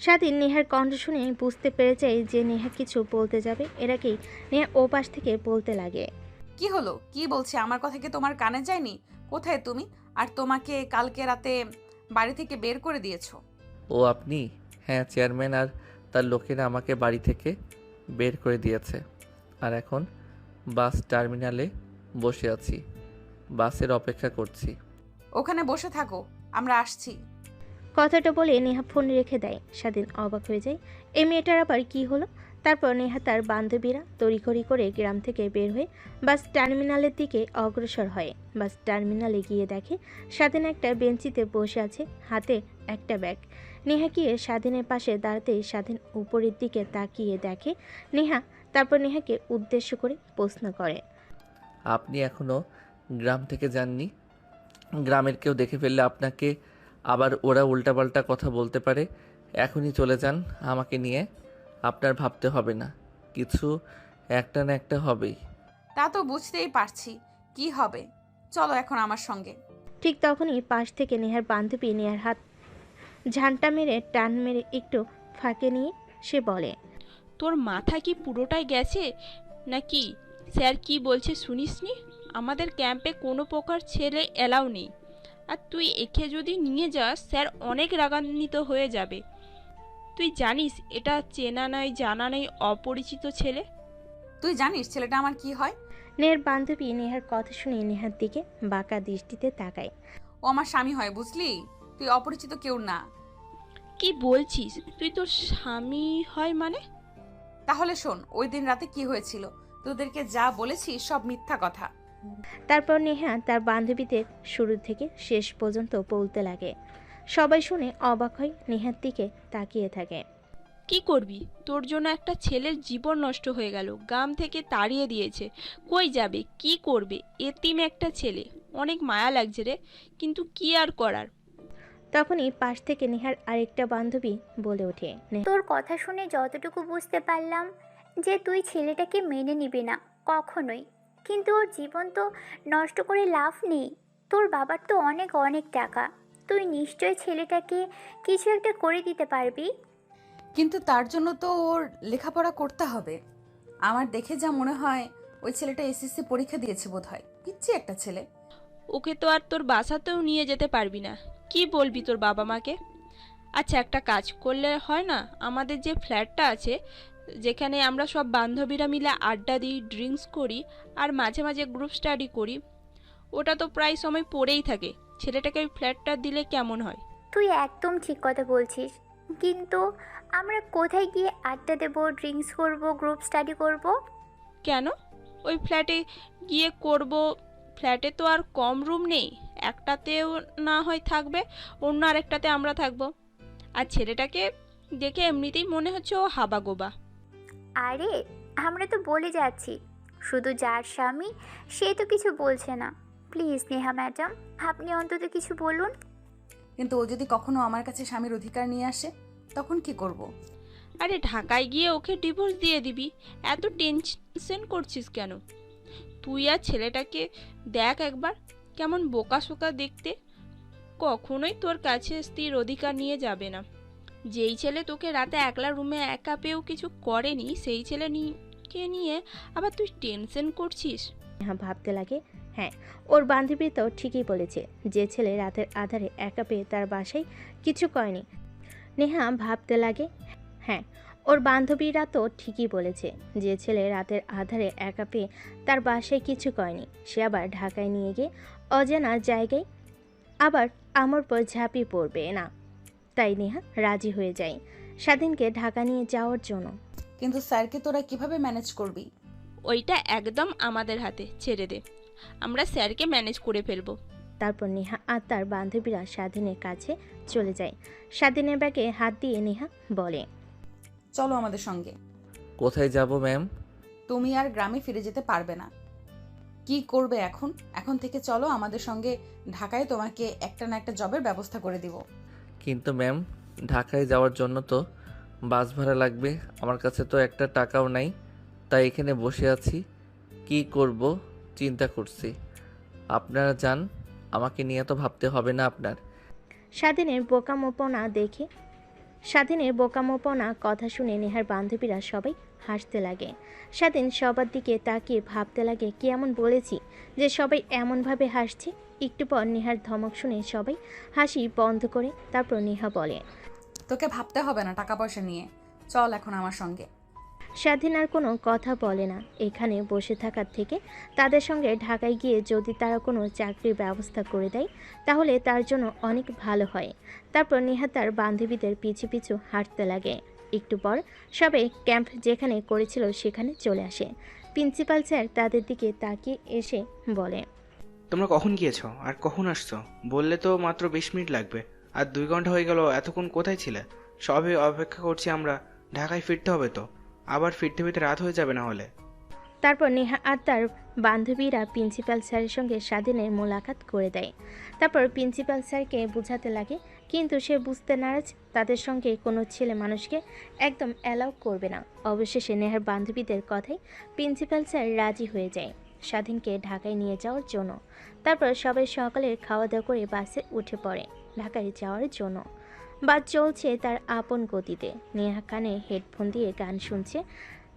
স্বাধীন নেহার কণ্ঠ শুনে বুঝতে পেরে যায় যে নেহা কিছু বলতে যাবে। এর আগেই নেহা ও পাশ থেকে বলতে লাগে, কি হলো, কি বলছে? আমার কথা কি তোমার কানে যায়নি? কোথায় তুমি? আর তোমাকে কালকে রাতে বাড়ি থেকে বের করে দিয়েছো? ও আপনি? হ্যাঁ, চেয়ারম্যান আর তার লোকেরা আমাকে বাড়ি থেকে বের করে দিয়েছে, আর এখন বাস টার্মিনালে বসে আছি, বাসের অপেক্ষা করছি। ওখানে বসে থাকো, আমরা আসছি। কথাটা বলে নেহা ফোন রেখে দেয়। স্বাধীন অবাক হয়ে যায়, এই মেয়েটার আবার কি হলো। তারপর নেহা তার বান্ধবীরা তড়িঘড়ি করে গ্রাম থেকে বের হয়ে বাস টার্মিনালের দিকে অগ্রসর হয়। বাস টার্মিনালে গিয়ে দেখে স্বাধীন একটা বেঞ্চিতে বসে আছে, হাতে একটা ব্যাগ। নেহা গিয়ে স্বাধীনের পাশে দাঁড়াতেই স্বাধীন উপরের দিকে তাকিয়ে দেখে নেহা। তারপর নেহাকে উদ্দেশ্য করে প্রশ্ন করে, আপনি এখনও গ্রাম থেকে যাননি? গ্রামের কেউ দেখে ফেললে আপনাকে আবার ওরা উল্টাপাল্টা কথা বলতে পারে। এখনই চলে যান আমাকে নিয়ে। আপনার ভাবতে হবে না, কিছু একটা না একটা হবেই। তা তো বুঝতেই পারছি কি হবে। চলো এখন আমার সঙ্গে। ঠিক তখনই পাশ থেকে নেহার বান্ধবী নেহার হাত ঝান্টা মেরে টান মেরে একটু ফাঁকে নিয়ে সে বলে, তোর মাথা কি পুরোটাই গেছে নাকি? স্যার কি বলছে শুনিসনি? আমাদের ক্যাম্পে কোনো প্রকার ছেলে এলাও নেই। আর তুই একে যদি নিয়ে যাস স্যার অনেক রাগান্বিত হয়ে যাবে। তুই জানিস এটা চেনা নাই জানা নেই অপরিচিত ছেলে। তুই জানিস ছেলেটা আমার কি হয়? নেহার বান্ধবী নেহার কথা শুনে নেহার দিকে বাঁকা দৃষ্টিতে তাকায়। ও আমার স্বামী হয়, বুঝলি? তুই অপরিচিত কেউ না। কি বলছিস? তুই তোর স্বামী হয় মানে? তাহলে শোন, ওই দিন রাতে কি হয়েছিল। তোদেরকে যা বলেছি সব মিথ্যা কথা। তারপর নেহা তার বান্ধবীদের শুরু থেকে শেষ পর্যন্ত বলতে লাগে। সবাই শুনে অবাক হয়, নেহার দিকে তাকিয়ে থাকে। কি করবি? তোর জন্য একটা ছেলের জীবন নষ্ট হয়ে গেল, গ্রাম থেকে তাড়িয়ে দিয়েছে। কই যাবে, কি করবে? এতিম একটা ছেলে, অনেক মায়া লাগছে রে, কিন্তু কি আর করার। তখনই পাশ থেকে নেহার আরেকটা বান্ধবী বলে ওঠে, তোর কথা শুনে যতটুকু বুঝতে পারলাম যে তুই ছেলেটাকে মেনে নিবি না কখনোই, কিন্তু ওর জীবন তো নষ্ট করে লাভ নেই। তোর বাবার তো অনেক অনেক টাকা, তুই নিশ্চয়ই ছেলেটাকে কিছু একটা করে দিতে পারবি। কিন্তু তার জন্য তো ওর লেখাপড়া করতে হবে। আমার দেখে যা মনে হয় ওই ছেলেটা এসএসসি পরীক্ষা দিয়েছে বোধহয়। পিচ্ছি একটা ছেলে। ওকে তো আর তোর বাসাতেও নিয়ে যেতে পারবি না। কি বলবি তোর বাবা মাকে? আচ্ছা, একটা কাজ করলে হয় না? আমাদের যে ফ্ল্যাটটা আছে, যেখানে আমরা সব বান্ধবীরা মিলে আড্ডা দিই, ড্রিঙ্কস করি আর মাঝে মাঝে গ্রুপ স্টাডি করি, ওটা তো প্রায় সময় পড়েই থাকে। ছেলেটাকে ওই ফ্ল্যাটটা দিলে কেমন হয়? তুই একদম ঠিক কথা বলছিস, কিন্তু আমরা কোথায় গিয়ে আড্ডা দেবো, ড্রিঙ্কস করব, গ্রুপ স্টাডি করব? কেন? ওই ফ্ল্যাটে গিয়ে করব। ফ্ল্যাটে তো আর কম রুম নেই, একটাতেও না হয় থাকবে, অন্য আরেকটাতে আমরা থাকবো। আর ছেলেটাকে দেখে এমনিতেই মনে হচ্ছে ও হাবাগোবা। আরে আমরা তো বলে যাচ্ছি, শুধু যার স্বামী সে তো কিছু বলছে না। প্লিজ নেহা ম্যাডাম, আপনি অন্তত কিছু বলুন। কিন্তু ও যদি কখনো আমার কাছে স্বামীর অধিকার নিয়ে আসে, তখন কি করব? আরে ঢাকায় গিয়ে ওকে ডিভোর্স দিয়ে দিবি, এত টেনশন করছিস কেন? তুই আর ছেলেটাকে দেখ একবার, কেমন বোকা শোকা দেখতে। কখনোই তোর কাছে স্ত্রীর অধিকার নিয়ে যাবে না। যেই ছেলে তোকে রাতে একলা রুমে একা পেয়েও কিছু করেনি, সেই ছেলে কে নিয়ে আবার তুই টেনশন করছিস। নেহা ভাবতে লাগে, হ্যাঁ, ওর বান্ধবী তো ঠিকই বলেছে। যে ছেলে রাতের আধারে একা পেয়ে তার বাসায় কিছু করেনি। নেহা ভাবতে লাগে, হ্যাঁ, ওর বান্ধবীরা তো ঠিকই বলেছে। যে ছেলে রাতের আধারে একা পেয়ে তার বাসায় কিছু করেনি, সে আবার ঢাকায় নিয়ে গিয়ে অজানা জায়গায় আবার আমার পর ঝাঁপিয়ে পড়বে না। তাই নেহা রাজি হয়ে যায় স্বাধীনকে ঢাকা নিয়ে যাওয়ার জন্য। কিন্তু স্যারকে তোরা কিভাবে ম্যানেজ করবি? ওইটা একদম আমাদের হাতে ছেড়ে দে, আমরা স্যারকে ম্যানেজ করে ফেলবো। তারপর নেহা আর তার বান্ধবীরা স্বাধীনের কাছে চলে যায়। স্বাধীনের ব্যাগে হাত দিয়ে নেহা বলে, চলো আমাদের সঙ্গে। কোথায় যাব ম্যাম? তুমি আর গ্রামে ফিরে যেতে পারবে না। কি করবে এখন? এখন থেকে চলো আমাদের সঙ্গে ঢাকায়, তোমাকে একটা না একটা জবের ব্যবস্থা করে দিব। কিন্তু ম্যাম, ঢাকায় যাওয়ার জন্য তো বাস ভাড়া লাগবে। আমার কাছে তো একটা টাকাও নাই, তাই এখানে বসে আছি। কি করব চিন্তা করছি। আপনারা যান, আমাকে নিয়ে তো ভাবতে হবে না আপনার। স্বাধীনের বোকামোপনা কথা শুনে নেহার বান্ধবীরা সবাই হাসতে লাগে। স্বাধীন সবার দিকে তাকিয়ে ভাবতে লাগে, কি এমন বলেছি যে সবাই এমনভাবে হাসছে। একটু পর নেহার ধমক শুনে সবাই হাসি বন্ধ করে। তারপর নেহা বলে, তোকে ভাবতে হবে না টাকা পয়সা নিয়ে, চল এখন আমার সঙ্গে। স্বাধীন আর কোনো কথা বলে না। এখানে বসে থাকার থেকে তাদের সঙ্গে ঢাকায় গিয়ে যদি তারা কোনো চাকরির ব্যবস্থা করে দেয় তাহলে তার জন্য অনেক ভালো হয়। তারপর নেহা তার বান্ধবীদের পিছু পিছু হাঁটতে লাগে। একটু পর সবাই ক্যাম্প যেখানে করেছিল সেখানে চলে আসে। প্রিন্সিপাল স্যার তাদের দিকে তাকিয়ে এসে বলে, তোমরা কখন গিয়েছো আর কখন আসছো? বললে তো মাত্র 20 মিনিট লাগবে, আর 2 ঘন্টা হয়ে গেল। এতক্ষণ কোথায় ছিলে? সবে অপেক্ষা করছি আমরা। ঢাকায় ফিরতে হবে তো, আবার ফিরতে ফিরতে রাত হয়ে যাবে না হলে। তারপর নেহা আর তার বান্ধবীরা প্রিন্সিপাল স্যারের সঙ্গে স্বাধীনের মোলাকাত করে দেয়। তারপর প্রিন্সিপাল স্যারকে বোঝাতে লাগে, কিন্তু সে বুঝতে নারাজ। তাদের সঙ্গে কোনো ছেলে মানুষকে একদম অ্যালাউ করবে না। অবশেষে নেহার বান্ধবীদের কথায় প্রিন্সিপাল স্যার রাজি হয়ে যায় স্বাধীনকে ঢাকায় নিয়ে যাওয়ার জন্য। তারপর সবাই সকালের খাওয়া দাওয়া করে বাসে উঠে পড়ে ঢাকায় যাওয়ার জন্য। বাস চলছে তার আপন গতিতে। নেহা কানে হেডফোন দিয়ে গান শুনছে,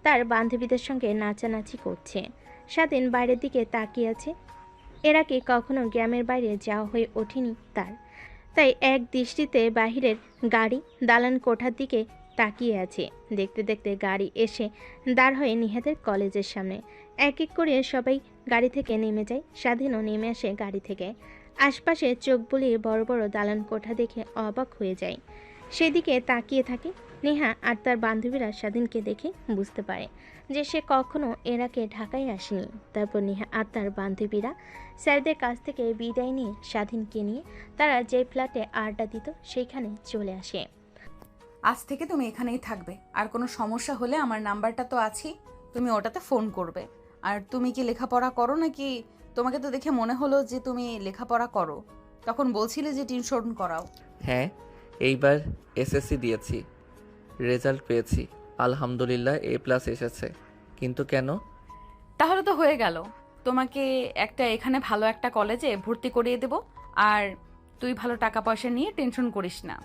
তার বান্ধবীদের সঙ্গে নাচানাচি করছে। স্বাধীন বাইরের দিকে তাকিয়ে আছে। এর আগে কখনো গ্রামের বাইরে যাওয়া হয়ে ওঠেনি তার, তাই এক দৃষ্টিতে বাহিরের গাড়ি দালান কোঠার দিকে তাকিয়ে আছে। দেখতে দেখতে গাড়ি এসে দাঁড় হয়ে নিহাদের কলেজের সামনে। এক এক করে সবাই গাড়ি থেকে নেমে যায়। স্বাধীনও নেমে আসে গাড়ি থেকে। আশপাশে চোখ বুলিয়ে বড় বড় দালান কোঠা দেখে অবাক হয়ে যায়। সেদিকে তাকিয়ে থাকে নেহা আর তার বান্ধবীরা। স্বাধীনকে দেখে বুঝতে পারে যে সে কখনো এর আগে ঢাকায় আসেনি। তারপর নেহা আর তার বান্ধবীরা স্যারদের কাছ থেকে বিদায় নিয়ে স্বাধীনকে নিয়ে তারা যে ফ্ল্যাটে আড্ডা দিত সেইখানে চলে আসে। আজ থেকে তুমি এখানেই থাকবে, আর কোনো সমস্যা হলে আমার নাম্বারটা তো আছেই, তুমি ওটাতে ফোন করবে। আর তুমি কি লেখাপড়া করো নাকি? তোমাকে তো দেখে মনে হলো যে তুমি লেখাপড়া করো, তখন বলছিলে যে টিউশন করাও। হ্যাঁ, এইবার এসএসসি দিয়েছি, রেজাল্ট পেয়েছি, আলহামদুলিল্লাহ A+ এসেছে। কিন্তু কেন? তাহলে তো হয়ে গেল, তোমাকে একটা এখানে ভালো একটা কলেজে ভর্তি করিয়ে দেব। আর তুই ভালো টাকা পয়সা নিয়ে টেনশন করিস না।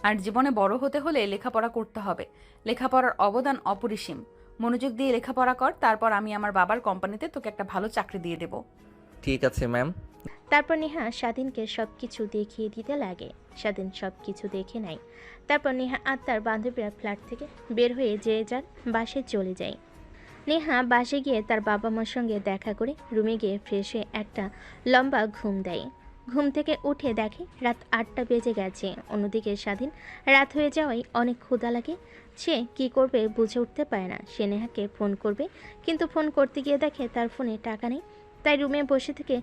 আর জীবনে বড় হতে হলে লেখাপড়া করতে হবে, লেখাপড়ার অবদান অপরিসীম। মনোযোগ দিয়ে লেখাপড়া কর, তারপর আমি আমার বাবার কোম্পানিতে তোকে একটা ভালো চাকরি দিয়ে দেব। ঠিক আছে ম্যাম। তারপর নেহা স্বাধীনকে সব কিছু দেখিয়ে দিতে লাগে। স্বাধীন সব কিছু দেখে নেয়। তারপর নেহা আর তার বান্ধবীরা ফ্ল্যাট থেকে বের হয়ে যে যার বাসে চলে যায়। নেহা বাসে গিয়ে তার বাবা মার সঙ্গে দেখা করে রুমে গিয়ে ফ্রেশ হয়ে একটা লম্বা ঘুম দেয়। ঘুম থেকে উঠে দেখে রাত 8টা বেজে গেছে। অন্যদিকে স্বাধীন রাত হয়ে যাওয়ায় অনেক ক্ষুধা লাগে। সে কি করবে বুঝে উঠতে পারে না। সে নেহাকে ফোন করবে, কিন্তু ফোন করতে গিয়ে দেখে তার ফোনে টাকা নেই। তাই রুমে বসে থেকে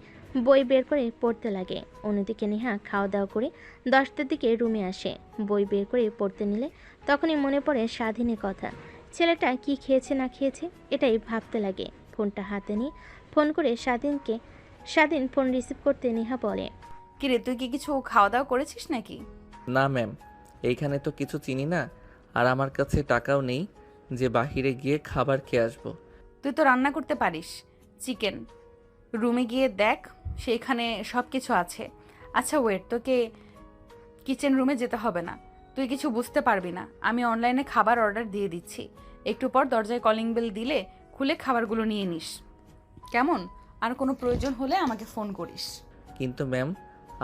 বই বের করে পড়তে লাগে। অন্যদিকে নেহা খাওয়া দাওয়া করে 10টার দিকে রুমে আসে। বই বের করে পড়তে নিলে তখনই মনে পড়ে স্বাধীনের কথা। ছেলেটা কি খেয়েছে না খেয়েছে এটাই ভাবতে লাগে। ফোনটা হাতে নিয়ে ফোন করে স্বাধীনকে। স্বাধীন ফোন রিসিভ করতে নেহা বলে, কিরে, তুই কি কিছু খাওয়া দাওয়া করেছিস নাকি? না ম্যাম, এইখানে তো কিছু চিনি না, আর আমার কাছে টাকাও নেই যে বাহিরে গিয়ে খাবার খেয়ে আসবো। তুই তো রান্না করতে পারিস, চিকেন। রুমে গিয়ে দেখ, সেখানে সব কিছু আছে। আচ্ছা ওয়েট, তোকে কিচেন রুমে যেতে হবে না, তুই কিছু বুঝতে পারবি না। আমি অনলাইনে খাবার অর্ডার দিয়ে দিচ্ছি, একটু পর দরজায় কলিং বেল দিলে খুলে খাবারগুলো নিয়ে নিস, কেমন? আর কোনো প্রয়োজন হলে আমাকে ফোন করিস। কিন্তু ম্যাম,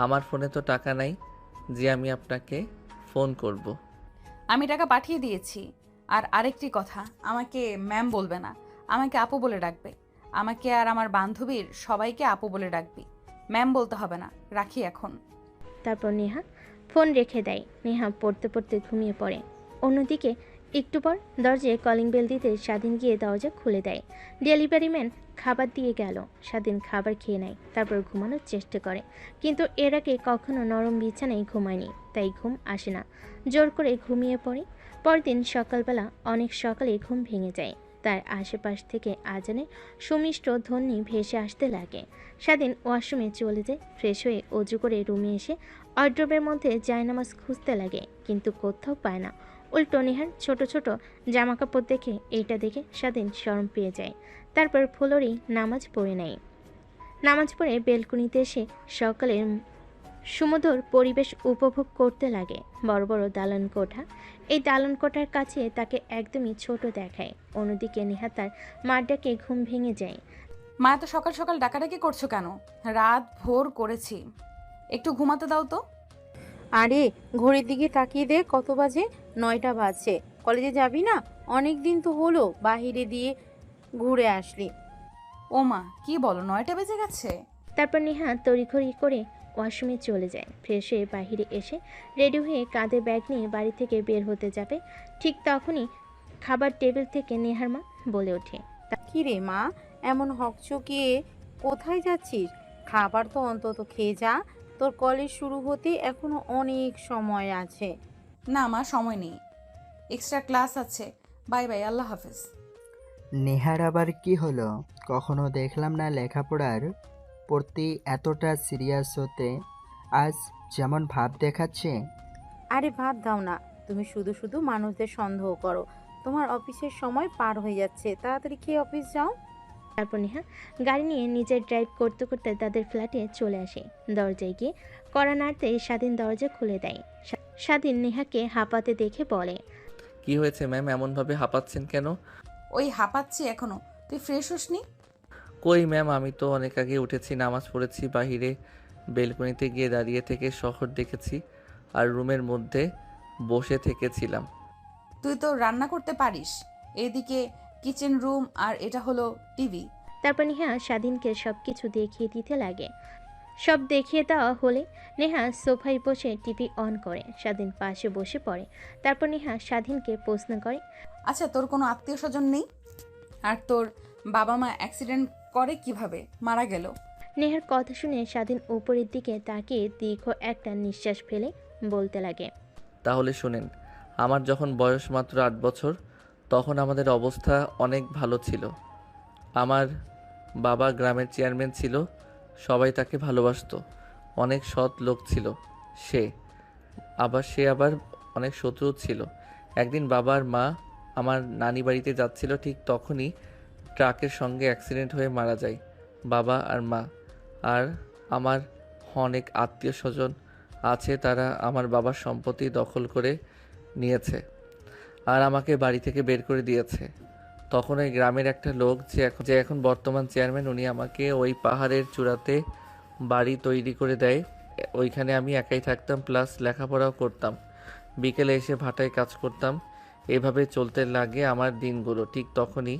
আমার ফোনে তো টাকা নাই যে আমি আপনাকে ফোন করব। আমি টাকা পাঠিয়ে দিয়েছি। আর আরেকটি কথা, আমাকে ম্যাম বলবে না, আমাকে আপু বলে ডাকবে। আমাকে আর আমার বান্ধবীর সবাইকে আপু বলে ডাকবি, ম্যাম বলতে হবে না। রাখি এখন। তারপর নেহা ফোন রেখে দেয়। নেহা পড়তে পড়তে ঘুমিয়ে পড়ে। অন্যদিকে একটু পর দরজায় কলিং বেল দিতে স্বাধীন গিয়ে দরজা খুলে দেয়। ডেলিভারি ম্যান খাবার দিয়ে গেল। স্বাধীন খাবার খেয়ে নেয়, তারপর ঘুমানোর চেষ্টা করে, কিন্তু এর আগে কখনো নরম বিছানায় ঘুমায়নি, তাই ঘুম আসে না। জোর করে ঘুমিয়ে পড়ে। পরদিন সকালবেলা অনেক সকালে ঘুম ভেঙে যায়। তার আশেপাশ থেকে আজানে সুমিষ্ট ধ্বনি ভেসে আসতে লাগে। স্বাধীন ওয়াশরুমে চলে যায়। ফ্রেশ হয়ে অজু করে রুমে এসে ওয়ার্ড্রোবের মধ্যে জায়নামাজ খুঁজতে লাগে, কিন্তু কোথাও পায় না। উল্টো নেহার ছোট ছোট জামাকাপড় দেখে এইটা দেখে স্বাধীন শরম পেয়ে যায়। তারপর ফ্লোরেই নামাজ পড়ে নেয়। নামাজ পড়ে বেলকনিতে এসে সকালের সুমধুর পরিবেশ উপভোগ করতে লাগে। বড় বড় দালান কোঠা। এই দালান কোঠার কাছে তাকে একদমই ছোট দেখায়। অন্যদিকে নেহা তার মার ডাকে ঘুম ভেঙে যায়। মা, এত সকাল সকাল ডাকাডাকি করছো কেন? রাত ভোর করেছি, একটু ঘুমাতে দাও তো। আরে ঘড়ির দিকে তাকিয়ে দে, কত বাজে? 9টা বাজছে। কলেজে যাবি না? অনেক দিন তো হলো বাহিরে দিয়ে ঘুরে আসলি। ও মা, কি বলো, 9টা বেজে গেছে? তারপর নেহা তড়িঘড়ি করে ওয়াশরুমে চলে যায়। ফ্রেশ হয়ে বাহিরে এসে রেডি হয়ে কাঁধে ব্যাগ নিয়ে বাড়ি থেকে বের হতে যাবে, ঠিক তখনই খাবার টেবিল থেকে নেহার মা বলে ওঠে, কি রে মা, এমন হকচকিয়ে কোথায় যাচ্ছিস? খাবার তো অন্তত খেয়ে যা, তোর কলেজ শুরু হতে এখনো অনেক সময় আছে। না মা, সময় নেই, এক্সট্রা ক্লাস আছে। বাই বাই, আল্লাহ হাফেজ। নেহার আবার কি হলো? কখনো দেখলাম না লেখাপড়ার প্রতি এতটা সিরিয়াস হতে, আজ যেমন ভাব দেখাচ্ছে। আরে বাদ দাও না, তুমি শুধু শুধু মানুষদের সন্দেহ করো। তোমার অফিসের সময় পার হয়ে যাচ্ছে, তাড়াতাড়ি খেয়ে অফিস যাও। তারপর নেহা গাড়ি নিয়ে নিজের ড্রাইভ করতে করতে তাদের ফ্ল্যাটে চলে আসে। দরজায় গিয়ে কড়া নাড়তেই স্বাধীন দরজা খুলে দেয়। স্বাধীন নেহাকে হাঁপাতে দেখে বলে, কি হয়েছে ম্যাম, এমনভাবে হাঁপাচ্ছেন কেন? ওই হাঁপাচ্ছি এখনো, তুই ফ্রেশ হসনি? কই ম্যাম, আমি তো অনেক আগে উঠেছি, নামাজ পড়েছি, বাহিরে বেলকনিতে গিয়ে দাঁড়িয়ে থেকে শহর দেখেছি আর রুমের মধ্যে বসে থেকেছিলাম। তুই তো রান্না করতে পারিস, এদিকে কিচেন রুম আর এটা হলো টিভি। তারপর নেহা স্বাধীনকে সব কিছু দেখিয়ে দিতে লাগে। সব দেখিয়ে দেওয়া হলে নেহা সোফায় বসে টিভি অন করে। স্বাধীন পাশে বসে পড়ে। তারপর নেহা স্বাধীনকে প্রশ্ন করে, আচ্ছা, তোর কোনো আত্মীয় স্বজন নেই? আর তোর বাবা মা অ্যাক্সিডেন্ট করে কিভাবে মারা গেল? নেহার কথা শুনে স্বাধীন উপরের দিকে তাকিয়ে দীর্ঘ একটা নিঃশ্বাস ফেলে বলতে লাগে, তাহলে শুনেন, আমার যখন বয়স মাত্র 8 বছর, তখন আমাদের অবস্থা অনেক ভালো ছিল। আমার বাবা গ্রামের চেয়ারম্যান ছিল, সবাই তাকে ভালোবাসতো, অনেক সৎ লোক ছিল সে। আবার অনেক শত্রু ছিল। একদিন বাবা আর মা আমার নানি বাড়িতে যাচ্ছিল, ঠিক তখনই ট্রাকের সঙ্গে অ্যাক্সিডেন্ট হয়ে মারা যায় বাবা আর মা। আর আমার অনেক আত্মীয় স্বজন আছে, তারা আমার বাবার সম্পত্তি দখল করে নিয়েছে আর আমাকে বাড়ি থেকে বের করে দিয়েছে। তখন ওই গ্রামের একটা লোক যে এখন বর্তমান চেয়ারম্যান, উনি আমাকে ওই পাহাড়ের চূড়াতে বাড়ি তৈরি করে দেয়। ওইখানে আমি একাই থাকতাম, প্লাস লেখাপড়াও করতাম। বিকেলে এসে ভাটায় কাজ করতাম। এভাবে চলতে লাগে আমার দিনগুলো। ঠিক তখনই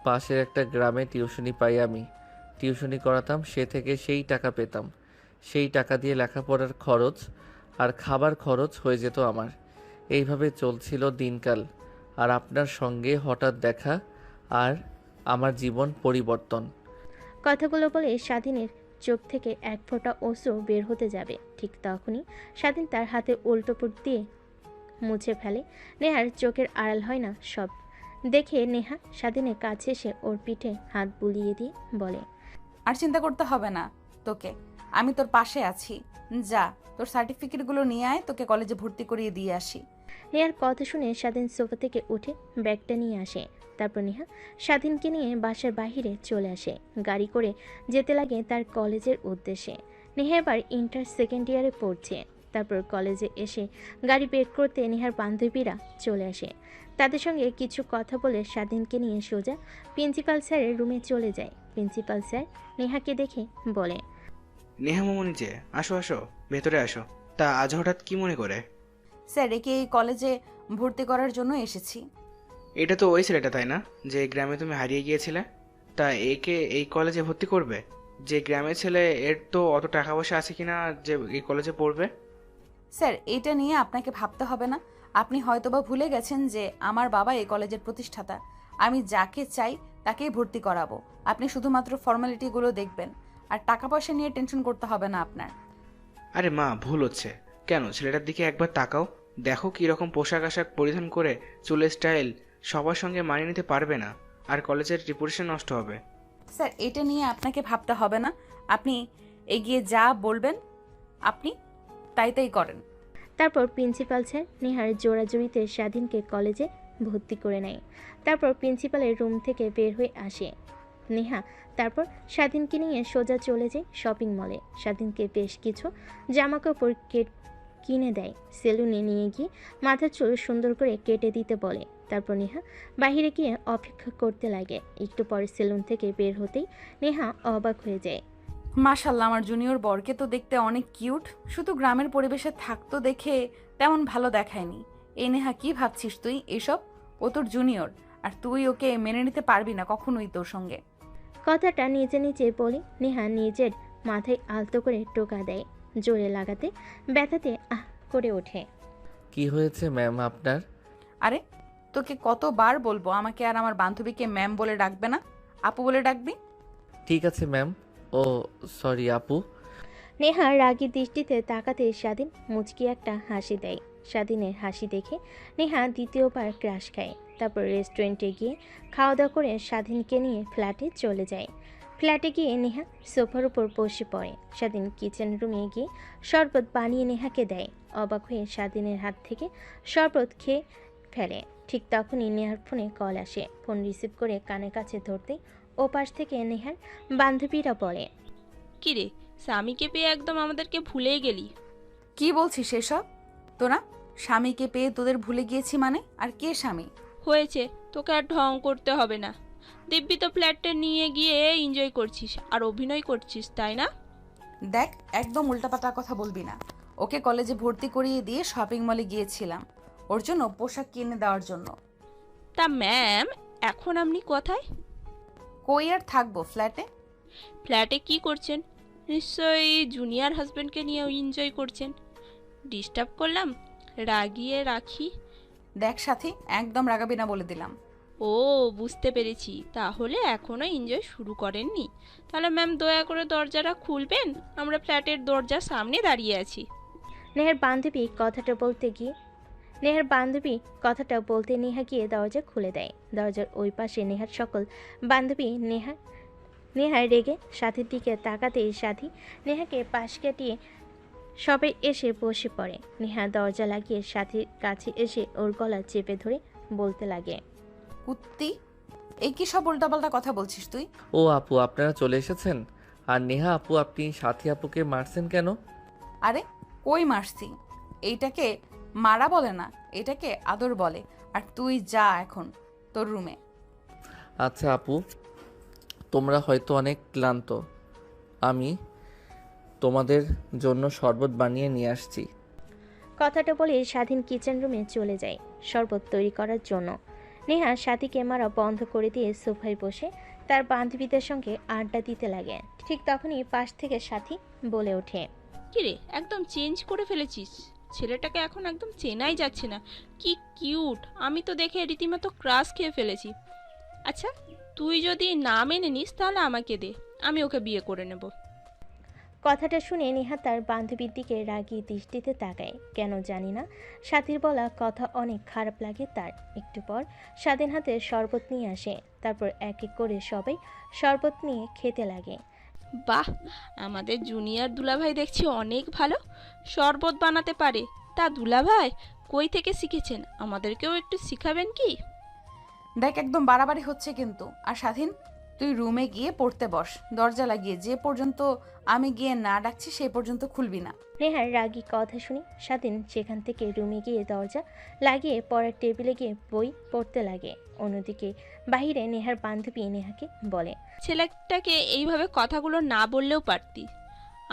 পাশের একটা গ্রামে টিউশনি পাই আমি। টিউশনি করাতাম, সে থেকে সেই টাকা পেতাম। সেই টাকা দিয়ে লেখাপড়ার খরচ আর খাবার খরচ হয়ে যেত আমার। এইভাবে চলছিল দিনকাল। আর আপনার সঙ্গে হঠাৎ দেখা আর আমার জীবন পরিবর্তন। কথাগুলো বলে স্বাধীনের চোখ থেকে এক ফোঁটা অশ্রু বের হতে যাবে, ঠিক তখনই স্বাধীন তার হাতে উল্টোপুট দিয়ে মুছে ফেলে। নেহার চোখের আড়াল হয় না সব দেখে নেহা স্বাধীনের কাছে এসে ওর পিঠে হাত বুলিয়ে দিয়ে বলে, আর চিন্তা করতে হবে না তোকে, আমি তোর পাশে আছি। যা, তোর সার্টিফিকেটগুলো নিয়ে আয়, তোকে কলেজে ভর্তি করিয়ে দিয়ে আসি। নেহার কথা শুনে স্বাধীন সোফা থেকে উঠে ব্যাগটা নিয়ে আসে। তারপর নেহা স্বাধীনকে নিয়ে বাসার বাহিরে চলে আসে। গাড়ি করে যেতে লাগে তার কলেজের উদ্দেশ্যে। নেহা এবার ইন্টার সেকেন্ড ইয়ারে পড়ছে। তারপর কলেজে এসে গাড়ি বের করতে নেহার বান্ধবীরা চলে আসে। তাদের সঙ্গে কিছু কথা বলে স্বাধীনকে নিয়ে সোজা প্রিন্সিপাল স্যারের রুমে চলে যায়। প্রিন্সিপাল স্যার নেহাকে দেখে বলে, নেহা মামনি যে, আসো আসো, ভেতরে আসো। তা আজ হঠাৎ কি মনে করে? স্যার, একে এই কলেজে ভর্তি করার জন্য এসেছি। এটা তো ওই ছেলেটা, তাই না, যে গ্রামে তুমি হারিয়ে গিয়েছিলে? তা একে এই কলেজে ভর্তি করবে? যে গ্রামের ছেলে, এর তো অত টাকা পয়সা আছে কিনা যে এই কলেজে পড়বে? স্যার, এটা নিয়ে আপনাকে ভাবতে হবে না। আপনি হয়তোবা ভুলে গেছেন যে আমার বাবা এই কলেজের প্রতিষ্ঠাতা। আমি যাকে চাই তাকেই ভর্তি করাবো। আপনি শুধুমাত্র ফর্মালিটিগুলো দেখবেন, আর টাকা পয়সা নিয়ে টেনশন করতে হবে না আপনার। আরে মা, ভুল হচ্ছে। কেন, ছেলেটার দিকে একবার তাকাও, দেখো কীরকম পোশাক আশাক পরিধান করে, চুলের স্টাইল সবার সঙ্গে মানিয়ে নিতে পারবে না, আর কলেজের রিপুটেশন নষ্ট হবে। স্যার, এটা নিয়ে আপনাকে ভাবতে হবে না। আপনি এগিয়ে যা বলবেন আপনি তাই করেন। তারপর প্রিন্সিপাল স্যার নেহার জোড়াজুড়িতে স্বাধীনকে কলেজে ভর্তি করে নেয়। তারপর প্রিন্সিপালের রুম থেকে বের হয়ে আসে নেহা। তারপর স্বাধীনকে নিয়ে সোজা চলে যায় শপিং মলে। স্বাধীনকে বেশ কিছু জামাকাপড় কিনে দেয়। সেলুনে নিয়ে গিয়ে মাথার চুল সুন্দর করে কেটে দিতে বলে। তারপর নেহা বাইরে গিয়ে অপেক্ষা করতে লাগে। একটু পরে সেলুন থেকে বের হতেই নেহা অবাক হয়ে যায়। মাশাল্লাহ, আমার জুনিয়র বরকে তো দেখতে অনেক কিউট। শুধু গ্রামের পরিবেশে থাকতো দেখে তেমন ভালো দেখায়নি। এই নেহা, কি ভাবছিস তুই এসব? ও তোর জুনিয়র, আর তুই ওকে মেনে নিতে পারবি না কখনোই তোর সঙ্গে। কথাটা নিজে নিজে বলে নেহা নিজের মাথায় আলতো করে টোকা দেয়। জোরে লাগাতে ব্যথাতে আহ করে ওঠে। কি হয়েছে ম্যাম আপনার? আরে তোকে কতবার বলবো আমাকে আর আমার বান্ধবীকে ম্যাম বলে ডাকবে না, আপু বলে ডাকবি। ঠিক আছে ম্যাম। ও সরি আপু। নেহা রাগী দৃষ্টিতে তাকাতে স্বাধীন মুচকি একটা হাসি দেয়। স্বাধীনের হাসি দেখে নেহা দ্বিতীয়বার ক্রাশ খায়। তারপর রেস্টুরেন্টে গিয়ে খাওয়া দাওয়া করে স্বাধীনকে নিয়ে ফ্ল্যাটে চলে যায়। ফ্ল্যাটে গিয়ে নেহা সোফার উপর বসে পড়ে। স্বাধীন কিচেন রুমে গিয়ে শরবত বানিয়ে নেহাকে দেয়। অবাক হয়ে স্বাধীনের হাত থেকে শরবত খেয়ে ফেলে। ঠিক তখনই নেহার ফোনে কল আসে। ফোন রিসিভ করে কানের কাছে ধরতেই ওপাশ থেকে নেহার বান্ধবীরা বলে, কিরে, স্বামীকে পেয়ে একদম আমাদেরকে ভুলেই গেলি। কি বলছিস এসব? তোরা স্বামীকে পেয়ে তোদের ভুলে গিয়েছি মানে? আর কে স্বামী? হয়েছে, তোকে আর ঢং করতে হবে না। দিব্যি তো ফ্ল্যাটটা নিয়ে গিয়ে এনজয় করছিস আর অভিনয় করছিস, তাই না? দেখ, একদম উল্টাপাল্টা কথা বলবি না। ওকে কলেজে ভর্তি করিয়ে দিয়ে শপিং মলে গিয়েছিলাম ওর জন্য পোশাক কিনে দেওয়ার জন্য। তা ম্যাম, এখন আপনি কোথায়? কই আর থাকবো, ফ্ল্যাটে। ফ্ল্যাটে কি করছেন? নিশ্চয়ই জুনিয়র হাজবেন্ডকে নিয়ে এনজয় করছেন। ডিস্টার্ব করলাম? রাগিয়ে রাখি? দেখ সাথী, একদম রাগাবি না বলে দিলাম। ও, বুঝতে পেরেছি। তাহলে এখনো এনজয় শুরু করেননি। তাহলে ম্যাম দয়া করে দরজাটা খুলবেন, আমরা ফ্ল্যাটের দরজার সামনে দাঁড়িয়ে আছি। নেহার বান্ধবী কথাটা বলতে নেহা গিয়ে দরজা খুলে দেয়। দরজার ওই পাশে নেহার সকল বান্ধবী নেহা রেগে সাথীর দিকে তাকাতেই সাথী নেহাকে পাশ কাটিয়ে সবাই এসে বসে পড়ে। নেহা দরজা লাগিয়ে সাথীর কাছে এসে ওর গলা চেপে ধরে বলতে লাগে, কুত্তি, এই কি সব উল্টাপাল্টা কথা বলছিস তুই? ও আপু, আপনারা চলে এসেছেন। আর নেহা আপু, আপনি সাথী আপুকে মারছেন কেন? আরে কই মারছি? এইটাকে মারা বলে না, এটাকে আদর বলে। আর তুই যা এখন তোর রুমে। আচ্ছা আপু, তোমরা হয়তো অনেক ক্লান্ত। আমি তোমাদের জন্য শরবত বানিয়ে নিয়ে আসছি। কথাটা বলে স্বাধীন কিচেন রুমে চলে যায় শরবত তৈরি করার জন্য। নেহা সাথীকে মারা বন্ধ করে দিয়ে সোফায় বসে তার বান্ধবীদের সঙ্গে আড্ডা দিতে লাগে। ঠিক তখনই পাশ থেকে সাথী বলে ওঠে, কিরে, একদম চেঞ্জ করে ফেলেছিস। ছেলেটাকে এখন একদম চেনাই যাচ্ছে না। কি কিউট! আমি তো দেখে রীতিমতো ক্রাশ খেয়ে ফেলেছি। আচ্ছা, তুই যদি না মেনে নিস তাহলে আমাকে দে, আমি ওকে বিয়ে করে নেব। কথাটা শুনে নেহা তার বান্ধবীর দিকে রাগী দৃষ্টিতে তাকায়। কেন জানি না, সাথীর বলা কথা অনেক খারাপ লাগে তার। একটু পর স্বাধীন হাতে শরবত নিয়ে আসে। তারপর এক এক করে সবাই শরবত নিয়ে খেতে লাগে। বাহ, আমাদের জুনিয়র দুলাভাই দেখছি অনেক ভালো, শরবত বানাতে পারে। তা দুলাভাই কই থেকে শিখেছেন? আমাদেরকেও একটু শিখাবেন কি? দেখ, একদম বাড়াবাড়ি হচ্ছে কিন্তু। আর স্বাধীন, তুই রুমে গিয়ে পড়তে বস, দরজা লাগিয়ে। যে পর্যন্ত আমি গিয়ে না ডাকছি সেই পর্যন্ত খুলবি না। নেহার রাগী কথা শুনে স্বাধীন সেখান থেকে রুমে গিয়ে দরজা লাগিয়ে পড়ার টেবিলে গিয়ে বই পড়তে লাগে। অন্যদিকে বাহিরে নেহার বান্ধবী নেহাকে বলে, ছেলেটাকে এইভাবে কথাগুলো না বললেও পারতি।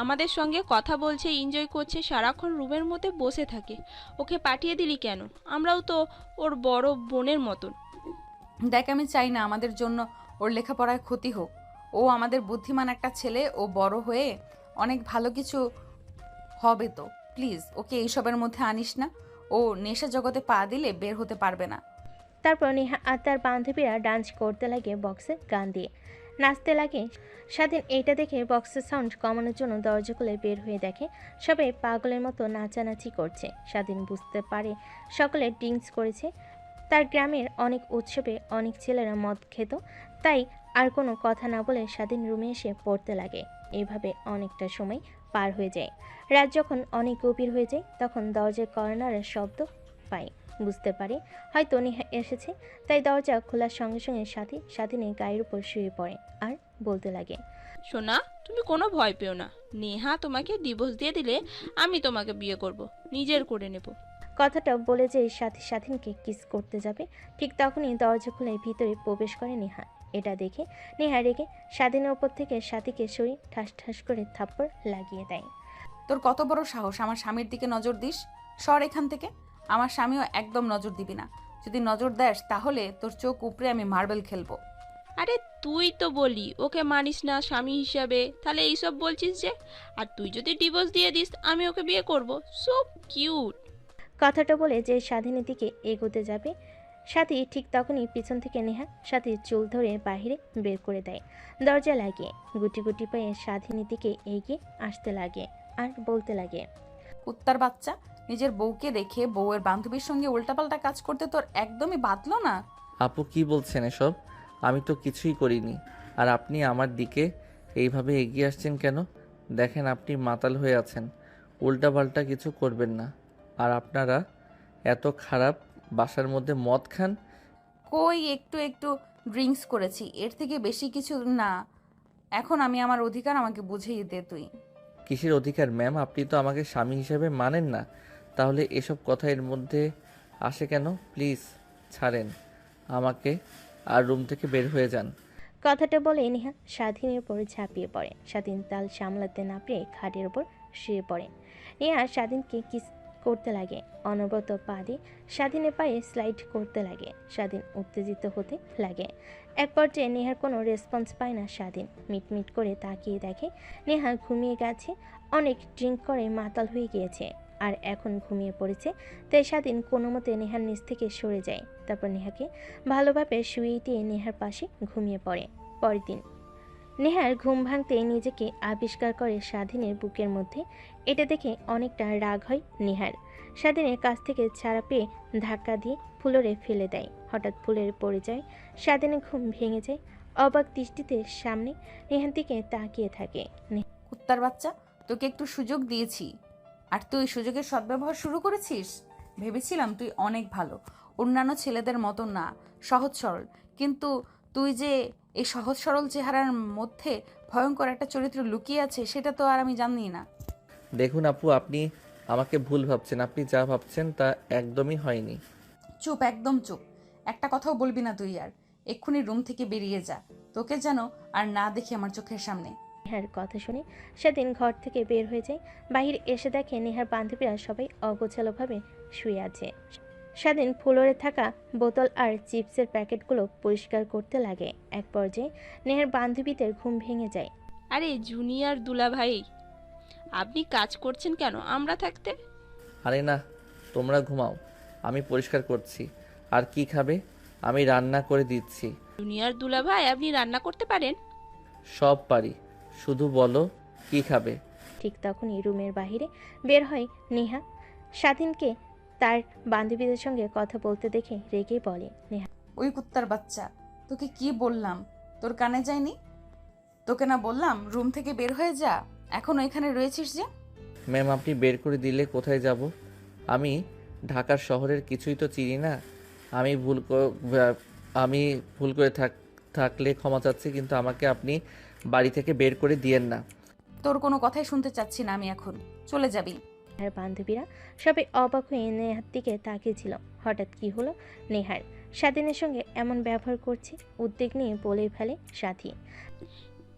আমাদের সঙ্গে কথা বলছে, এনজয় করছে, সারাক্ষণ রুমের মধ্যে বসে থাকে। ওকে পাঠিয়ে দিলি কেন? আমরাও তো ওর বড় বোনের মতন। দেখ, আমি চাই না আমাদের জন্য ওর লেখাপড়ায় ক্ষতি হোক। ও আমাদের বুদ্ধিমান একটা ছেলে, ও বড় হয়ে অনেক ভালো কিছু হবে। তো প্লিজ ওকে এইসবের মধ্যে আনিস না। ও নেশা জগতে পা দিলে বের হতে পারবে না। তারপর নেহা আর তার বান্ধবীরা ডান্স করতে লাগে বক্সে গান দিয়ে, নাচতে লাগে। স্বাধীন এইটা দেখে বক্সের সাউন্ড কমানোর জন্য দরজা খুলে বের হয়ে দেখে সবাই পাগলের মতো নাচানাচি করছে। স্বাধীন বুঝতে পারে সকলে ড্রিঙ্কস করেছে। তার গ্রামের অনেক উৎসবে অনেক ছেলেরা মদ খেত, তাই আর কোনো কথা না বলে স্বাধীন রুমে এসে পড়তে লাগে। এইভাবে অনেকটা সময় পার হয়ে যায়। রাত যখন অনেক গভীর হয়ে যায় তখন দরজার কর্নারের শব্দ পায়। বুঝতে পারে হয়তো নেহা এসেছে, তাই দরজা খোলার সঙ্গে সঙ্গে স্বাধীনের গায়ের উপর শুয়ে পড়ে আর বলতে লাগে, সোনা, তুমি কোনো ভয় পেও না। নেহা তোমাকে ডিভোর্স দিয়ে দিলে আমি তোমাকে বিয়ে করব, নিজের করে নেব। কথাটা বলে যে স্বাধীনকে কিস করতে যাবে, ঠিক তখনই দরজা খুলে ভিতরে প্রবেশ করে নেহা। এটা দেখে নেহা রেগে স্বাধীনের ওপর থেকে সাথীকে সরিয়ে ঠাস ঠাস করে থাপ্পড় লাগিয়ে দেয়। তোর কত বড় সাহস আমার স্বামীর দিকে নজর দিস? সর এখান থেকে। আমার স্বামীও একদম নজর দিবি না। যদি নজর দেস তাহলে তোর চোখ উপরে আমি মার্বেল খেলবো। আরে তুই তো বলি ওকে মানিস না স্বামী হিসাবে, তাহলে এইসব বলছিস যে? আর তুই যদি ডিভোর্স দিয়ে দিস আমি ওকে বিয়ে করব। So cute. কথাটা বলে যে স্বাধীনের দিকে এগোতে যাবে, সাথী ঠিক তখনই পিছন থেকে নেহা সাথীর চুল ধরে বাইরে বের করে দেয়। দরজা লাগিয়ে গুটি গুটি পায়ে স্বাধীনের দিকে এগিয়ে আসতে লাগে আর বলতে লাগে, কুত্তার বাচ্চা, নিজের বউকে রেখে বউয়ের বান্ধবীর সঙ্গে উল্টাপাল্টা কাজ করতে তোর একদমই বাতলো না? আপু কি বলছেন এসব? আমি তো কিছুই করিনি। আর আপনি আমার দিকে এইভাবে এগিয়ে আসছেন কেন? দেখেন আপনি মাতাল হয়ে আছেন, উল্টাপাল্টা কিছু করবেন না। আর আপনারা এত খারাপ, বাসার মধ্যে মদ খান। কই একটু একটু ড্রিঙ্কস করেছি, এর থেকে বেশি কিছু না। এখন আমি আমার অধিকার আমাকে বুঝিয়ে দে তুই। কিসের অধিকার ম্যাম? আপনি তো আমাকে স্বামী হিসেবে মানেন না, তাহলে এসব কথা এর মধ্যে আসে কেন? প্লিজ ছাড়েন আমাকে আর রুম থেকে বের হয়ে যান। কথাটা বলে নেহা স্বাধীনের উপর ঝাঁপিয়ে পড়ে। স্বাধীন তাল সামলাতে না পেরে খাটের উপর শুয়ে পড়ে। নেহা স্বাধীনকে কিস করতে লাগে, অনবরত পা দিয়ে স্বাধীনের পায়ে স্লাইড করতে লাগে। স্বাধীন উত্তেজিত হতে লাগে। এক পর্যায়ে নেহার কোনো রেসপন্স পায় না স্বাধীন। মিটমিট করে তাকিয়ে দেখে নেহা ঘুমিয়ে গেছে, অনেক ড্রিঙ্ক করে মাতাল হয়ে গিয়েছে আর এখন ঘুমিয়ে পড়েছে। তাই স্বাধীন কোনো মতে নেহার নিচ থেকে সরে যায়। তারপর নেহাকে ভালোভাবে শুয়ে দিয়ে নেহার পাশে ঘুমিয়ে পড়ে। পরের দিন নেহার ঘুম ভাঙতে নিজেকে আবিষ্কার করে স্বাধীনের বুকের মধ্যে। এটা দেখে অনেকটা রাগ হয় নেহার। স্বাধীনের কাছ থেকে ছাড়া পেয়ে ধাক্কা দিয়ে ফ্লোরে ফেলে দেয়। হঠাৎ ফ্লোরে পড়ে যায়। স্বাধীনের ঘুম ভেঙে যায়। অবাক দৃষ্টিতে সামনে নেহার দিকে তাকিয়ে থাকে। কুত্তার বাচ্চা, তোকে একটু সুযোগ দিয়েছি আর তুই সুযোগের সদ্ব্যবহার শুরু করেছিস। ভেবেছিলাম তুই অনেক ভালো, অন্যান্য ছেলেদের মতো না, সহজ সরল। কিন্তু তুই যে এই সহজ সরল চেহারার মধ্যে ভয়ঙ্কর একটা চরিত্র লুকিয়ে আছে সেটা তো আর আমি জানি না। দেখুন আপু, আপনি আমাকে ভুল ভাবছেন। আপনি যা ভাবছেন তা একদমই হয়নি। চুপ, একদম চুপ। একটা কথাও বলবি না তুই। আর এক্ষুনি রুম থেকে বেরিয়ে যা, তোকে যেন আর না দেখি আমার চোখের সামনে। নেহার কথা শুনে সেদিন ঘর থেকে বের হয়ে যায়। বাহির এসে দেখে নেহার বান্ধবীরা সবাই অগোছালোভাবে শুয়ে আছে। স্বাধীন ফ্লোরে থাকা বোতল আর চিপসের প্যাকেটগুলো পরিষ্কার করতে লাগে। এক পর্যায়ে নেহার বান্ধবীদের ঘুম ভেঙে যায়। আরে জুনিয়র দুলা ভাই, আপনি কাজ করছেন কেন আমরা থাকতে? আরে না, তোমরা ঘুমাও, আমি পরিষ্কার করছি। আর কি খাবে? আমি রান্না করে দিচ্ছি। জুনিয়র দুলা ভাই, আপনি রান্না করতে পারেন? সব পারি, শুধু বলো কি খাবে। ঠিক তখনই রুমের বাইরে বের হয় নেহা। স্বাধীনকে তার বান্ধবীদের সঙ্গে কথা বলতে দেখে রেগে বলে, নেহা, ওই কুত্তার বাচ্চা, তোকে কি বললাম? তোর কানে যায়নি? তোকে না বললাম রুম থেকে বের হয়ে যা? এখন ওইখানে রয়েছিস যে? ম্যাম, আপনি বের করে দিলে কোথায় যাব? আমি ঢাকার শহরের কিছুই তো চিনি না। আমি ভুল করে থাকলে ক্ষমা চাচ্ছি, কিন্তু আমাকে আপনি বাড়ি থেকে বের করে দিয়েন না। তোর কোনো কথাই শুনতে চাচ্ছি না আমি, এখন চলে যাবি। আর বান্ধবীরা সবাই অবাক হয়ে নেহার দিকে তাকিয়েছিল। হঠাৎ কি হলো নেহার? স্বাধীনের সঙ্গে এমন ব্যবহার করছে? উদ্বেগ নিয়ে বলে ফেলে সাথী।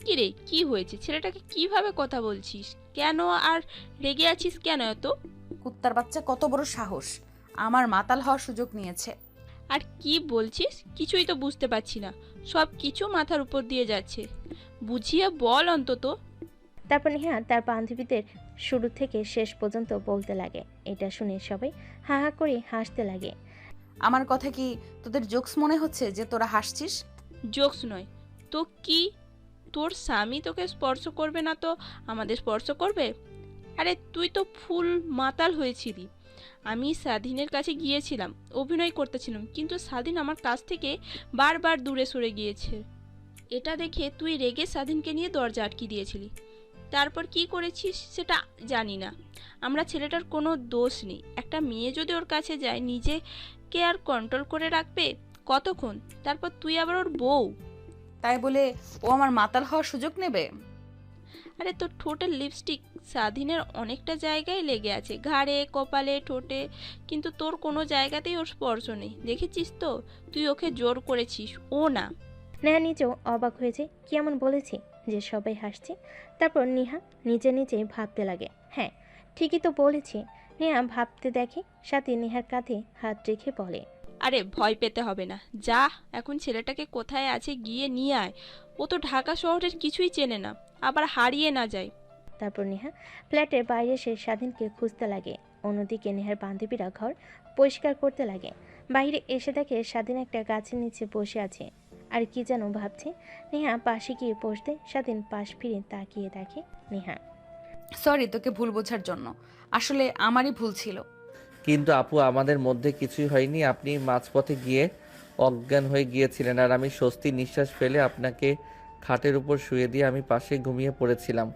কিরে, কি হয়েছে? ছেলেটাকে কিভাবে কথা বলছিস কেন? আর রেগে আছিস কেন এত? কুত্তার বাচ্চা, কত বড় সাহস! আমার মাতাল হওয়ার সুযোগ নিয়েছে। আর কি বলছিস? কিছুই তো বুঝতে পারছি না, সব কিছু মাথার উপর দিয়ে যাচ্ছে। বুঝিয়ে বল অন্তত। তারপর নেহা তার বান্ধবীদের শুরু থেকে শেষ পর্যন্ত বলতে লাগে। এটা শুনে সবাই হা হা করে হাসতে লাগে। আমার কথা কি তোদের জোকস মনে হচ্ছে যে তোরা হাসছিস? জোকস নয় তো কি? তোর স্বামী তোকে স্পর্শ করবে না তো আমাদের স্পর্শ করবে? আরে তুই তো ফুল মাতাল হয়েছিলি। আমি স্বাধীনের কাছে গিয়েছিলাম, অভিনয় করতেছিলাম, কিন্তু স্বাধীন আমার কাছ থেকে বারবার দূরে সরে গিয়েছে। এটা দেখে তুই রেগে স্বাধীনকে নিয়ে দরজা আটকে দিয়েছিলি। তারপর কি করেছিস সেটা জানি না। আমরা ছেলেটার কোনো দোষ নেই। একটা মেয়ে যদি ওর কাছে যায়, নিজেকে আর কন্ট্রোল করে রাখবে কতক্ষণ? তারপর তুই আবার ওর বউ। তাই বলে ও আমার মাতাল হওয়ার সুযোগ নেবে? আরে তোর ঠোঁটের লিপস্টিক স্বাধীনের অনেকটা জায়গায় লেগে আছে, ঘাড়ে, কপালে, ঠোঁটে, কিন্তু তোর কোনো জায়গাতেই ওর স্পর্শ নেই। দেখেছিস তো? তুই ওকে জোর করেছিস, ও না। নেহা নিজেও অবাক হয়েছে, কি এমন বলেছে যে সবাই হাসছে। তারপর নেহা নিজে নিজে ভাবতে লাগে, হ্যাঁ ঠিকই তো বলেছে। নেহা ভাবতে দেখে সাথে নেহার কাঁধে হাত রেখে বলে, আরে ভয় পেতে হবে না, যা এখন ছেলেটাকে কোথায় আছে গিয়ে নিয়ে আয়। ও তো ঢাকা শহরের কিছুই চেনে না, আবার হারিয়ে না যায়। তারপর নেহা ফ্ল্যাটের বাইরে এসে স্বাধীনকে খুঁজতে লাগে। অন্যদিকে নেহার বান্ধবীরা ঘর পরিষ্কার করতে লাগে। বাইরে এসে দেখে স্বাধীন একটা গাছের নিচে বসে আছে আর কি যেন ভাবছে। নেহা পাশে গিয়ে বসতে স্বাধীন পাশ ফিরে তাকিয়ে দেখে নেহা। সরি তোকে ভুল বোঝার জন্য, আসলে আমারই ভুল ছিল। কিন্তু আপু, আমাদের মধ্যে কিছুই হয়নি। আপনি মাঝপথে গিয়ে অজ্ঞান হয়ে গিয়েছিলেন, আর আমি স্বস্তির নিঃশ্বাস ফেলে আপনাকে খাটের উপর শুয়ে দিয়ে আমি পাশে ঘুমিয়ে পড়েছিলাম।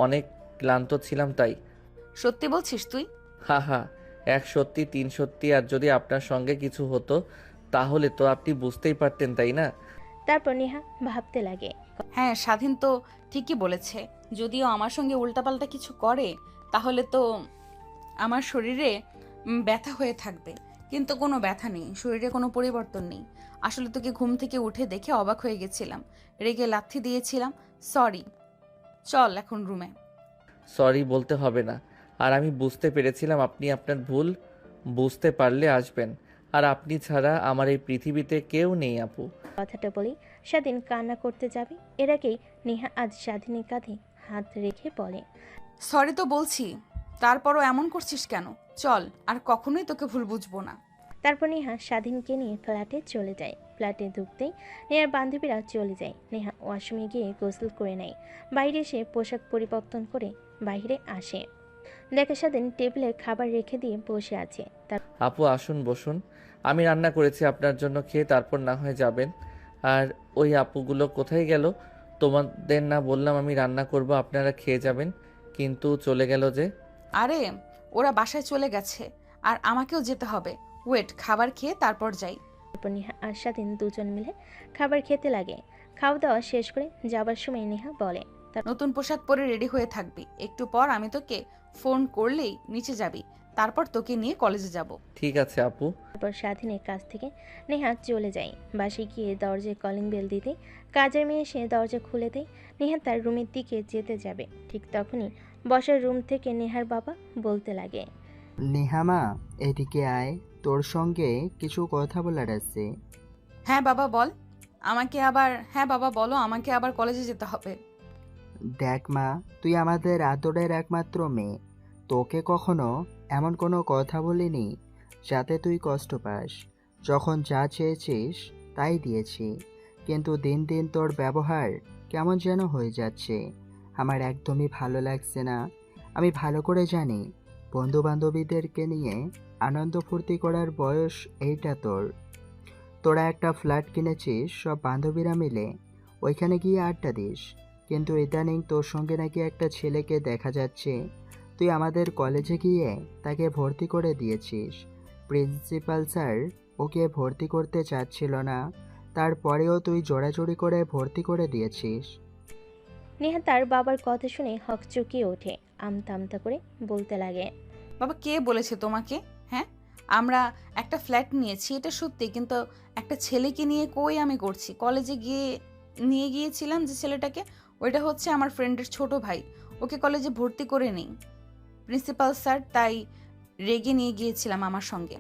অনেক ক্লান্ত ছিলাম তাই। সত্যি বলছিস তুই? হা হা, এক সত্যি তিন সত্যি। আর যদি আপনার সঙ্গে কিছু হতো তাহলে তো আপনি বুঝতেই পারতেন, তাই না? তারপর নেহা ভাবতে লাগে। হ্যাঁ, স্বাধীন তো ঠিকই বলেছে। যদিও আমার সঙ্গে উল্টাপাল্টা কিছু করে তাহলে তো আমার শরীরে ব্যথা হয়ে থাকবে, কিন্তু কোনো ব্যথা নেই, শরীরে কোনো পরিবর্তন নেই। আসলে তোকে ঘুম থেকে উঠে দেখে অবাক হয়ে গেছিলাম, রেগে লাথি দিয়েছিলাম। সরি, চল এখন রুমে। সরি বলতে হবে না। আর আমি বুঝতে পেরেছিলাম আপনি আপনার ভুল বুঝতে পারলে আসবেন। আর আপনি ছাড়া আমার এই পৃথিবীতে কেউ নেই আপু। কথাটা বলেই স্বাধীন কান্না করতে যাবে। এর আগেই নেহা আজ স্বাধীনের কাঁধে হাত রেখে বলে, সরি তো বলছি, তারপরও এমন করছিস কেন? চল, আর কখনোই তোকে ভুল বুঝবো না। তারপর নেহা স্বাধীনকে নিয়ে ফ্ল্যাটে চলে যায়। ফ্ল্যাটে ঢুকতেই নেহার বান্ধবীরা চলে যায়। নেহা ওয়াশরুমে গিয়ে গোসল করে নেয়। বাইরে এসে পোশাক পরিবর্তন করে বাইরে আসে। দেখে স্বাধীন টেবিলে খাবার রেখে দিয়ে বসে আছে। আপু আসুন, বসুন। আমি রান্না করেছি আপনার জন্য, খেয়ে তারপর না হয় যাবেন। আর ওই আপুগুলো কোথায় গেল? তোমাদের না বললাম আমি রান্না করব, আপনারা খেয়ে যাবেন, কিন্তু চলে গেল যে? আরে ওরা বাসায় চলে গেছে, আর আমাকেও যেতে হবে। ওয়েট, খাবার খেয়ে তারপর যাই। তারপর নেহা আর স্বাধীন দুজন মিলে খাবার খেতে লাগে। খাওয়া দাওয়া শেষ করে যাবার সময় নেহা বলে, নতুন পোশাক পরে রেডি হয়ে থাকবি। একটু পর আমি তোকে ফোন করলেই নিচে যাবি, তারপর তোকে নিয়ে কলেজে যাব। ঠিক আছে আপু। তারপর স্বাধীনের কাছ থেকে নেহা চলে যায়। বাসে গিয়ে দরজায় কলিং বেল দিতে কাজের মেয়ে এসে দরজা খুলে দেয়। নেহা তার রুমের দিকে যেতে যাবে, ঠিক তখনই বসার রুম থেকে নেহার বাবা বলতে লাগে, নেহামা এদিকে আয়, তোর সঙ্গে কিছু কথা বলার আছে। হ্যাঁ বাবা বল। হ্যাঁ বাবা বলো, আমাকে আবার কলেজে যেতে হবে। দেখ মা, তুই আমাদের আদরের একমাত্র মেয়ে। তোকে কখনো এমন কোনো কথা বলিনি যাতে তুই কষ্ট পাস। যখন যা চেয়েছিস তাই দিয়েছি, কিন্তু দিন দিন তোর ব্যবহার কেমন যেন হয়ে যাচ্ছে। আমার একদমই ভালো লাগছে না। আমি ভালো করে জানি বন্ধু বান্ধবীদেরকে নিয়ে আনন্দ ফুর্তি করার বয়স এইটা তোর। তোরা একটা ফ্ল্যাট কিনেছিস সব বান্ধবীরা মিলে, ওইখানে গিয়ে আড্ডা দিস। কিন্তু ইদানিং তোর সঙ্গে নাকি একটা ছেলেকে দেখা যাচ্ছে। তুই আমাদের কলেজে গিয়ে তাকে ভর্তি করে দিয়েছিস। প্রিন্সিপাল স্যার ওকে ভর্তি করতে চাচ্ছিল না, তারপরেও তুই জোড়াজোড়ি করে ভর্তি করে দিয়েছিস। নেহা তার বাবার কথা শুনে হকচকিয়ে ওঠে। আমতা আমতা করে বলতে লাগে, বাবা কে বলেছে তোমাকে? হ্যাঁ, আমরা একটা ফ্ল্যাট নিয়েছি এটা সত্যি, কিন্তু একটা ছেলেকে নিয়ে কই আমি করছি। কলেজে নিয়ে গিয়েছিলাম যে ছেলেটাকে, ওইটা হচ্ছে আমার ফ্রেন্ডের ছোট ভাই। ওকে কলেজে ভর্তি করে নেই প্রিন্সিপাল স্যার, তাই রেগে নিয়ে গিয়েছিলাম আমার সঙ্গে।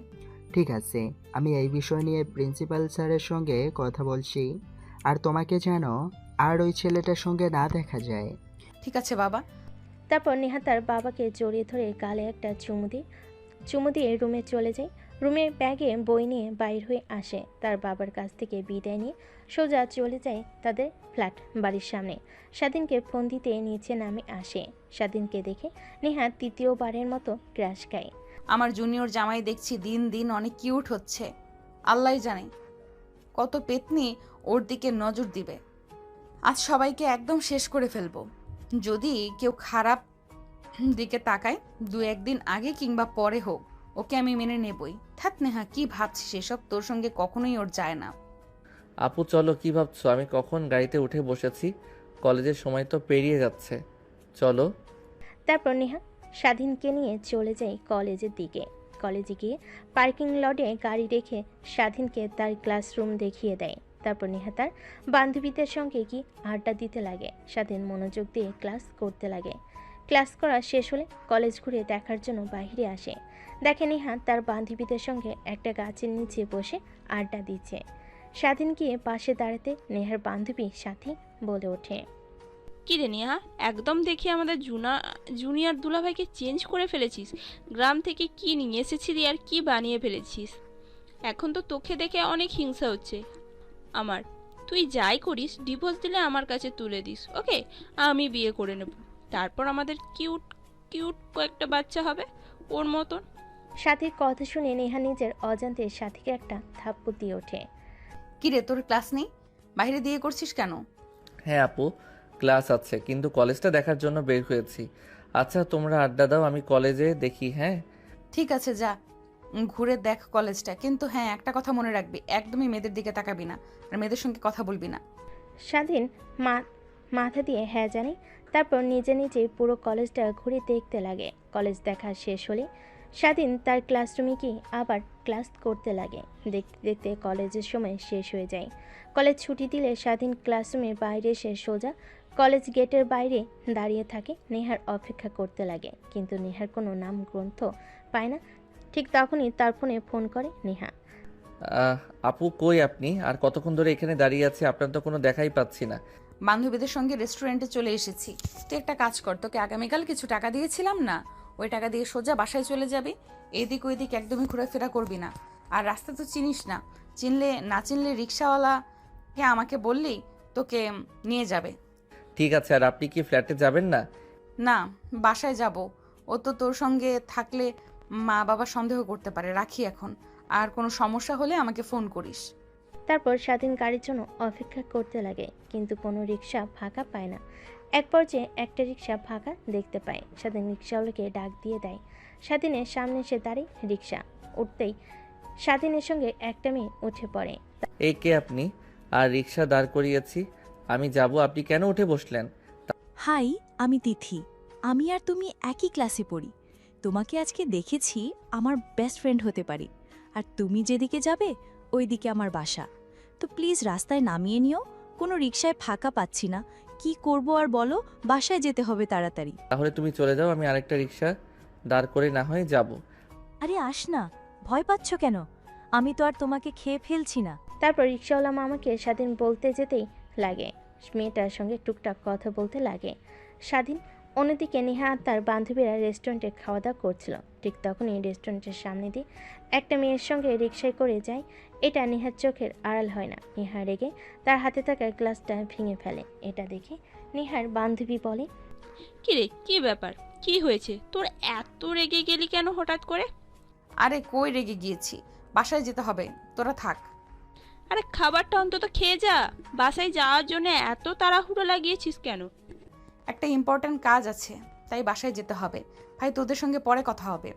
ঠিক আছে, আমি এই বিষয় নিয়ে প্রিন্সিপাল স্যারের সঙ্গে কথা বলছি। আর তোমাকে যেন আর ওই ছেলেটার সঙ্গে না দেখা যায়। ঠিক আছে বাবা। তারপর নেহা তার বাবাকে জড়িয়ে ধরে গালে একটা চুমু দিয়ে রুমে চলে যায়। রুমের ব্যাগে বই নিয়ে বাইর হয়ে আসে। তার বাবার কাছ থেকে বিদায় নিয়ে সোজা চলে যায় তাদের ফ্ল্যাট বাড়ির সামনে। স্বাধীনকে ফোন দিতে নিচে নামে আসে। স্বাধীনকে দেখে নেহা তৃতীয়বারের মতো ক্র্যাশ খায়। আমার জুনিয়র জামাই দেখছি দিন দিন অনেক কিউট হচ্ছে। আল্লাহ জানে কত পেতনি ওর দিকে নজর দিবে। আজ সবাইকে একদম শেষ করে ফেলবো। যদি কেউ খারাপ দিকে তাকায়, দু একদিন আগে কিংবা পরে হোক, ওকে আমি মেনে নেবই। থাক নেহা, কি ভাবছিস এসব? তোর সঙ্গে কখনোই ওর যায় না। আপু চলো, কি ভাবছো? আমি কখন গাড়িতে উঠে বসেছি, কলেজের সময় তো পেরিয়ে যাচ্ছে, চলো। তারপর নেহা স্বাধীনকে নিয়ে চলে যায় কলেজের দিকে। কলেজে গিয়ে পার্কিং লটে গাড়ি রেখে স্বাধীনকে তার ক্লাসরুম দেখিয়ে দেয়। তারপর নেহা তার বান্ধবীদের সঙ্গে কি আড্ডা দিতে লাগে। স্বাধীন মনোযোগ দিয়ে ক্লাস করতে লাগে। ক্লাস করা শেষ হলে কলেজ ঘুরে দেখার জন্য বাইরে আসে। দেখে নেহা তার বান্ধবীদের সঙ্গে একটা গাছের নিচে বসে আড্ডা দিচ্ছে। স্বাধীন গিয়ে পাশে দাঁড়াতে নেহার বান্ধবী সাথী বলে ওঠে, কি রে নেহা, একদম দেখি আমাদের জুনিয়র দুলাভাইকে চেঞ্জ করে ফেলেছিস। গ্রাম থেকে কি নিয়ে এসেছিলি আর কি বানিয়ে ফেলেছিস। এখন তো তোকে দেখে অনেক হিংসা হচ্ছে আমার। তুই যাই করিস, ডিভোর্স দিলে আমার কাছে তুলে দিস, ওকে? আমি বিয়ে করে নেব, তারপর আমাদের কিউট কিউট কয়েকটা বাচ্চা হবে ওর মতন। সাথীর কথা শুনে নেহা নিজের অজান্তে সাথীকে একটা থাপ্পড় দিয়ে ওঠে। কি রে, তোর ক্লাস নেই? বাইরে দিয়ে করছিস কেন? হ্যাঁ আপু, ক্লাস আছে, কিন্তু কলেজটা দেখার জন্য বের হয়েছি। আচ্ছা তোমরা আড্ডা দাও, আমি কলেজে দেখি। হ্যাঁ ঠিক আছে, যা ঘুরে দেখ কলেজটা, কিন্তু হ্যাঁ একটা কথা মনে রাখবি, একদমই মেয়েদের দিকে তাকাবি না আর মেয়েদের সঙ্গে কথা বলবি না। স্বাধীন মাথা দিয়ে হ্যাঁ জানে। তারপর নিজে নিজে পুরো কলেজটা ঘুরে দেখতে লাগে। কলেজ দেখা শেষ হলে স্বাধীন তার ক্লাসরুমে গিয়ে আবার ক্লাস করতে লাগে। দেখতে দেখতে কলেজের সময় শেষ হয়ে যায়। কলেজ ছুটি দিলে স্বাধীন ক্লাসরুমের বাইরে এসে সোজা কলেজ গেটের বাইরে দাঁড়িয়ে থাকে। নেহার অপেক্ষা করতে লাগে, কিন্তু নেহার কোনো নাম গ্রন্থ পায় না। ঠিক তখনই তার ফোন করে নেহা। আপু কই আপনি? আর কতক্ষণ ধরে এখানে দাঁড়িয়ে আছি, আপনার তো কোনো দেখাই পাচ্ছি না। বান্ধবীদের সঙ্গে রেস্টুরেন্টে চলে এসেছি। তুই একটা কাজ কর, তোকে আগামীকাল কিছু টাকা দিয়েছিলাম না, ওই টাকা দিয়ে সোজা বাসায় চলে যাবি। এদিক ওইদিক একদমই ঘোরাফেরা করবি না। আর রাস্তা তো চিনিস না, চিনলে রিক্সাওয়ালাকে আমাকে বললি তোকে নিয়ে যাবে। ঠিক আছে, আর আপনি কি ফ্ল্যাটে যাবেন না? না, বাসায় যাব। ও তো তোর সঙ্গে থাকলে মা বাবা সন্দেহ করতে পারে। রাখি এখন, আর কোনো সমস্যা হলে আমাকে ফোন করিস। তারপর স্বাধীন গাড়ির জন্য অপেক্ষা করতে লাগে, কিন্তু কোনো রিক্সা ফাঁকা পায় না। এক পর্যায়ে একটা রিক্সা ফাঁকা দেখতে পায়। স্বাধীন রিক্সাওয়ালাকে ডাক দিয়ে দেয়। স্বাধীনের সামনে এসে দাঁড়িয়ে রিক্সা উঠতেই স্বাধীনের সঙ্গে একটা মেয়ে উঠে পড়ে। এই কে আপনি? আর রিক্সা দাঁড় করিয়েছি, আমি যাব, আপনি কেন উঠে বসলেন? হাই, আমি তিথি। আমি আর তুমি একই ক্লাসে পড়ি। তোমাকে আজকে দেখেছি, আমার বেস্ট ফ্রেন্ড হতে পারি। আর তুমি যেদিকে যাবে ওইদিকে আমার বাসা। তো প্লিজ রাস্তায় নামিয়ে নিও, কোনো রিকশায় ফাঁকা পাচ্ছি না। কি করব আর বলো, বাসায় যেতে হবে তাড়াতাড়ি। তাহলে তুমি চলে যাও, আমি আরেকটা রিক্সা দাঁড় করে না হয় যাব। আরে আস না, ভয় পাচ্ছ কেন? আমি তো আর তোমাকে খেয়ে ফেলছি না। তারপর রিক্সাওয়ালা মামাকে স্বাধীন বলতে যেতেই লাগে। মেয়েটার সঙ্গে টুকটাক কথা বলতে লাগে স্বাধীন। অন্যদিকে নেহা আর তার বান্ধবীরা রেস্টুরেন্টে খাওয়া দাওয়া করছিল। ঠিক তখনই রেস্টুরেন্টের সামনে দিয়ে একটা মেয়ের সঙ্গে রিক্সায় করে যায়। এটা নেহার চোখের আড়াল হয় না। নেহা রেগে তার হাতে থাকা গ্লাসটা ভেঙে ফেলে। এটা দেখে নেহার বান্ধবী বলে, কি রে, কি ব্যাপার, কি হয়েছে তোর? এত রেগে গেলি কেন হঠাৎ করে? আরে কই রেগে গিয়েছি, বাসায় যেতে হবে, তোরা থাক। আরে খাবারটা অন্তত খেয়ে যা। বাসায় যাওয়ার জন্য এত তাড়াহুড়ো লাগিয়েছিস কেন? একটা ইম্পর্ট্যান্ট কাজ আছে, তাই বাসায় যেতে হবে। ভাই তোদের সঙ্গে পরে কথা হবে।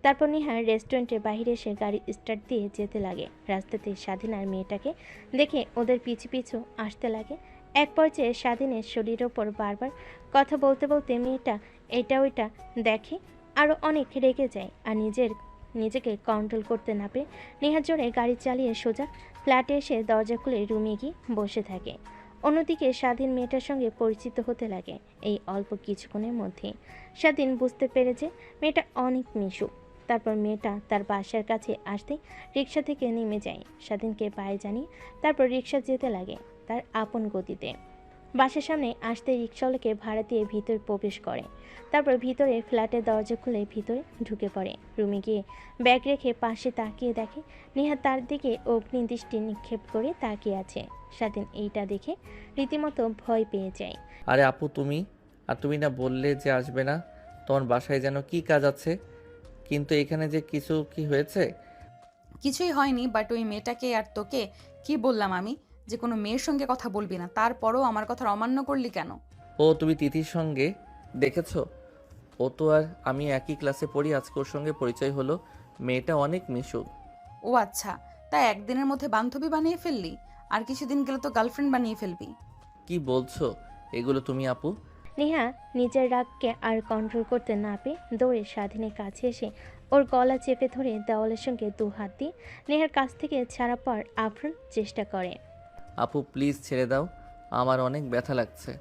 তারপর নেহা রেস্টুরেন্টের বাইরে এসে গাড়ি স্টার্ট দিয়ে যেতে লাগে। রাস্তাতে স্বাধীন আর মেয়েটাকে দেখে ওদের পিছু পিছু আসতে লাগে। এক পর্যায়ে স্বাধীনের শরীরের ওপর বারবার কথা বলতে বলতে মেয়েটা এটা ওইটা দেখে, আরও অনেক রেগে যায়। আর নিজেকে কন্ট্রোল করতে না পেরে নেহা জোরে গাড়ি চালিয়ে সোজা ফ্ল্যাটে এসে দরজা খুলে রুমে গিয়ে বসে থাকে। অন্যদিকে স্বাধীন মেয়েটার সঙ্গে পরিচিত হতে লাগে। এই অল্প কিছুক্ষণের মধ্যে স্বাধীন বুঝতে পেরে যে মেয়েটা অনেক মিশুক। তারপর মেয়েটা তার বাসার কাছে আসতেই রিক্সা থেকে নেমে যায়। স্বাধীনকে পায়ে জানিয়ে তারপর রিক্সা যেতে লাগে তার আপন গতিতে। বাসার সামনে আসতে রিক্সাওয়ালাকে ভাড়া দিয়ে ভিতরে প্রবেশ করে। তারপর ভিতরে ফ্ল্যাটের দরজা খুলে ভিতরে ঢুকে পড়ে। রুমে গিয়ে ব্যাগ রেখে পাশে তাকিয়ে দেখে নেহা তার দিকে অগ্নিদৃষ্টি নিক্ষেপ করে তাকিয়ে আছে। স্বাধীন এইটা দেখে রীতিমতো ভয় পেয়ে যায়। আরে আপু তুমি, আর তুমি না বললে যে আসবে না? তোমার বাসায় যেন কি কাজ আছে, কিন্তু এখানে যে কি হয়েছে? কিছুই হয়নি, বাট ওই মেয়েটাকে আর তোকে কি বললাম আমি যে কোনো মেয়ের সঙ্গে কথা বলবি না, তারপরও আমার কথা অমান্য করলি কেন? ও তুমি তিথির সঙ্গে দেখেছো? ও তো আর আমি একই ক্লাসে পড়ি, আজকে ওর সঙ্গে পরিচয় হলো। মেয়েটা অনেক মিশুক। ও আচ্ছা, তাই একদিনের মধ্যে বান্ধবী বানিয়ে ফেললি, আর কিছুদিন গেলে তো গার্লফ্রেন্ড বানিয়ে ফেলবি। কি বলছো এগুলো তুমি আপু? নেহা নিজের রাগকে আর কন্ট্রোল করতে না পেরে দৌড়ে স্বাধীনের কাছে এসে ওর গলা চেপে ধরে দেওয়ালের সঙ্গে দু হাত দিয়ে নেহার কাছ থেকে ছাড়া পাওয়ার আপ্রাণ চেষ্টা করে। আপু প্লিজ ছেড়ে দাও, আমার অনেক ব্যথা লাগছে।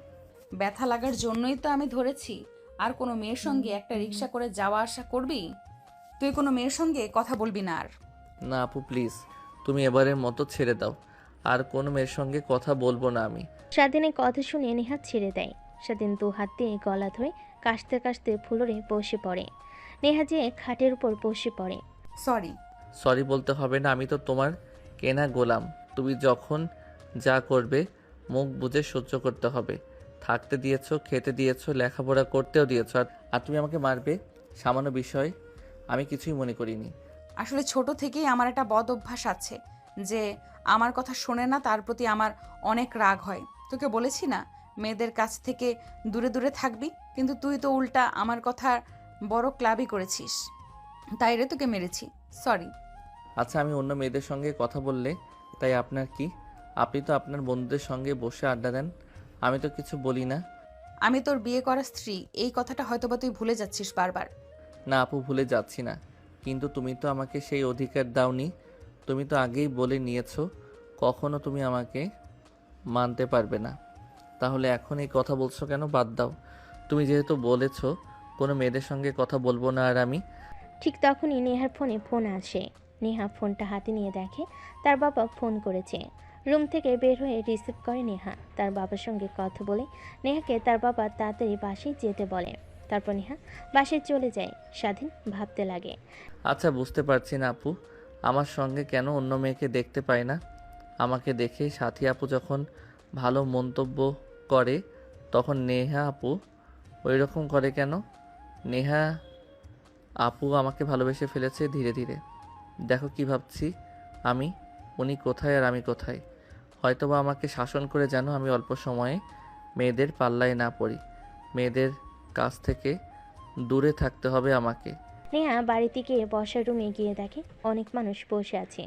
ব্যথা লাগার জন্যই তো আমি ধরেছি। আর কোনো মেয়ের সঙ্গে একটা রিক্সা করে যাওয়া আসা করবি? তুই কোনো মেয়ের সঙ্গে কথা বলবি না আর। না আপু প্লিজ, তুমি এবারের মতো ছেড়ে দাও। আর কোনো মেয়ের সঙ্গে কথা বলবো না আমি। স্বাধীনের কথা শুনে নেহা ছেড়ে দেয়। স্বাধীন দু হাত দিয়ে গলা ধরে কাশতে কাশতে ফ্লোরে বসে পড়ে। নেহা যেয়ে খাটের উপর বসে পড়ে। সরি। সরি বলতে হবে না, আমি তো তোমার কেনা গোলাম। তুমি যখন যা করবে মুখ বুজে সহ্য করতে হবে। থাকতে দিয়েছো, খেতে দিয়েছো, লেখাপড়া করতেও দিয়েছো, আর তুমি আমাকে মারবে সামান্য বিষয় আমি কিছুই মনে করিনি। আসলে ছোট থেকেই আমার একটা বদ অভ্যাস আছে যে আমার কথা শোনে না, তার প্রতি আমার অনেক রাগ হয়। তোকে বলেছি না মেয়েদের কাছ থেকে দূরে দূরে থাকবি, কিন্তু তুই তো উল্টা আমার কথা বড় ক্লাবই করেছিস, তাই রে তোকে মেরেছি। সরি। আচ্ছা, আমি অন্য মেয়েদের সঙ্গে কথা বললে তাই আপনার কি? আপনি তো আপনার বন্ধুদের সঙ্গে বসে আড্ডা দেন, আমি তো কিছু বলি না। আমি তোর বিয়ে করা স্ত্রী, এই কথাটা হয়তোবা তুই ভুলে যাচ্ছিস বারবার। না আপু, ভুলে যাচ্ছি না, কিন্তু তুমি তো আমাকে সেই অধিকার দাওনি। তুমি তো আগেই বলে নিয়েছো কখনো তুমি আমাকে মানতে পারবে না। তাহলে এখন এই কথা বলছো কেন? বাদ দাও। তুমি যেহেতু বলেছো কোনো মেয়েদের সঙ্গে কথা বলবো না, আর আমি। ঠিক তখনই নেহার ফোন আসে। নেহা ফোনটা হাতে নিয়ে দেখে তার বাবা ফোন করেছে। রুম থেকে বের হয়ে রিসিভ করে নেহা। তার বাবার সঙ্গে কথা বলে নেহাকে তার বাবা তাড়াতাড়ি বাসায় যেতে বলে। তারপর নেহা বাসায় চলে যায়। স্বাধীন ভাবতে লাগে। আচ্ছা, বুঝতে পারছি না আপু, আমার সঙ্গে কেন অন্য মেয়েকে দেখতে পায় না। আমাকে দেখে সাথী আপু যখন ভালো মন্তব্য করে তখন নেহা আপু ওই রকম করে কেন? নেহা আপু আমাকে ভালোবেসে ফেলেছে ধীরে ধীরে। দেখো কি ভাবছি আমি, উনি কোথায় আর আমি কোথায়। হয়তোবা আমাকে শাসন করে যেন আমি অল্প সময়ে মেয়েদের পাল্লায় না পড়ি। মেয়েদের কাছ থেকে দূরে থাকতে হবে আমাকে। নেহা বাড়িতে গিয়ে বসার রুমে গিয়ে দেখে অনেক মানুষ বসে আছে।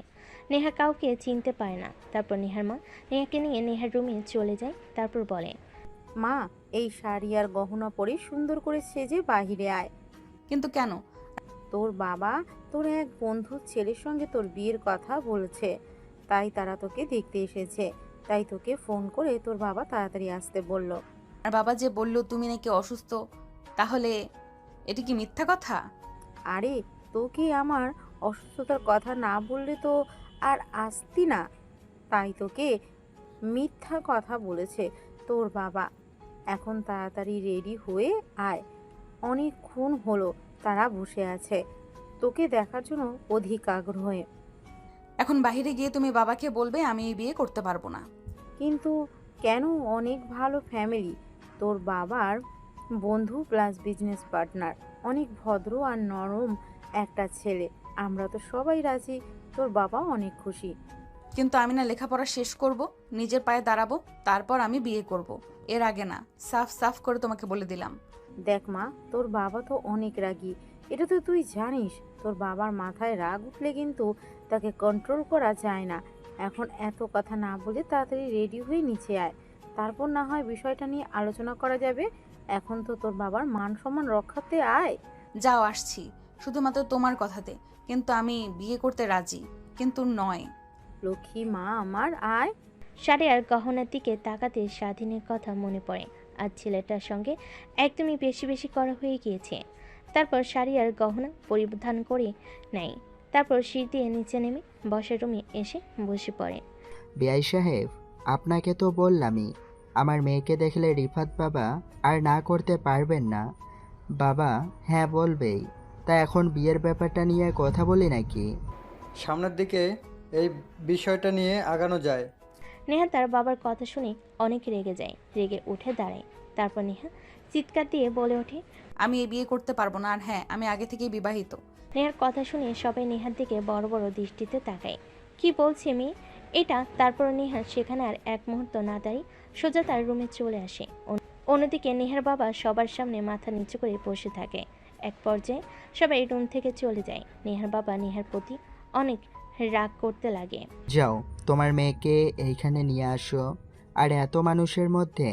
নেহা কাউকে চিনতে পারে না। তারপর নেহার মা নেহাকে নিয়ে নেহার রুমে চলে যায়। তারপর বলে, মা, এই শাড়ি আর গহনা পরে সুন্দর করে সেজে বাহিরে আয়। কিন্তু কেন? তোর বাবা তোর এক বন্ধুর ছেলের সঙ্গে তোর বিয়ের কথা বলেছে, তাই তারা তোকে দেখতে এসেছে। তাই তোকে ফোন করে তোর বাবা তাড়াতাড়ি আসতে বলল। আর বাবা যে বলল তুমি নাকি অসুস্থ, তাহলে এটা কি মিথ্যা কথা? আরে, তোকে আমার অসুস্থতার কথা না বললে তো আর আসতি না, তাই তোকে মিথ্যা কথা বলেছে তোর বাবা। এখন তাড়াতাড়ি রেডি হয়ে আয়, অনেকক্ষণ হলো তারা বসে আছে তোকে দেখার জন্য অধিক আগ্রহে। এখন বাইরে গিয়ে তুমি বাবাকে বলবে আমি এই বিয়ে করতে পারবো না। কিন্তু কেন? অনেক ভালো ফ্যামিলি, তোর বাবার বন্ধু প্লাস বিজনেস পার্টনার, অনেক ভদ্র আর নরম একটা ছেলে। আমরা তো সবাই রাজি, তোর বাবা অনেক খুশি। কিন্তু আমি না লেখাপড়া শেষ করব, নিজের পায়ে দাঁড়াবো, তারপর আমি বিয়ে করব, এর আগে না। সাফ সাফ করে তোমাকে বলে দিলাম। দেখ মা, তোর বাবা তো অনেক রাগী, এটা তো তুই জানিস। তোর বাবার মাথায় রাগ উঠলে কিন্তু তাকে কন্ট্রোল করা যায় না। এখন এত কথা না বলে তাড়াতাড়ি রেডি হয়ে নিচে আয়, তারপর না হয় বিষয়টা নিয়ে আলোচনা করা যাবে। এখন তো তোর বাবার মান সম্মান রক্ষাতে আয়। যাও, আসছি, শুধুমাত্র তোমার কথাতে। কিন্তু আমি বিয়ে করতে রাজি, কিন্তু নয়। লক্ষ্মী মা আমার, আয়। শাড়ি আর গহনার দিকে তাকাতে স্বাধীনের কথা মনে পড়ে। আর ছেলেটার সঙ্গে একদমই বেশি বেশি করা হয়ে গিয়েছে। তারপর শাড়ি আর গহনা পরিধান করে নেয়। তারপর সিঁড়ি দিয়ে নিচে নেমে বসার রুমে এসে বসে পড়ে। বিআই সাহেব, আপনাকে তো বললামই আমার মেয়েকে দেখলে রিফাত বাবা আর না করতে পারবেন না। বাবা হ্যাঁ বলবেই। তা এখন বিয়ের ব্যাপারটা নিয়ে কথা বলি নাকি? সামনের দিকে এই বিষয়টা নিয়ে আগানো যায়। নেহা তার বাবার কথা শুনে অনেক রেগে যায়। রেগে উঠে দাঁড়ায়। তারপর নেহা চিৎকার দিয়ে বলে ওঠে, আমি এই বিয়ে করতে পারবো না। আর হ্যাঁ, আমি আগে থেকেই বিবাহিত। নেহার কথা শুনে সবাই নেহার দিকে বড় বড় দৃষ্টিতে তাকায়। কি বলছে মেয়ে এটা? তারপর নেহা সেখানে আর এক মুহূর্ত না দাঁড়িয়ে সোজা তার রুমে চলে আসে। অন্যদিকে নেহার বাবা সবার সামনে মাথা নিচু করে বসে থাকে। এক পর্যায়ে সবাই রুম থেকে চলে যায়। নেহার বাবা নেহার প্রতি অনেক রাগ করতে লাগে। যাও, তোমার মেয়েকে এইখানে নিয়ে আসো। আর এত মানুষের মধ্যে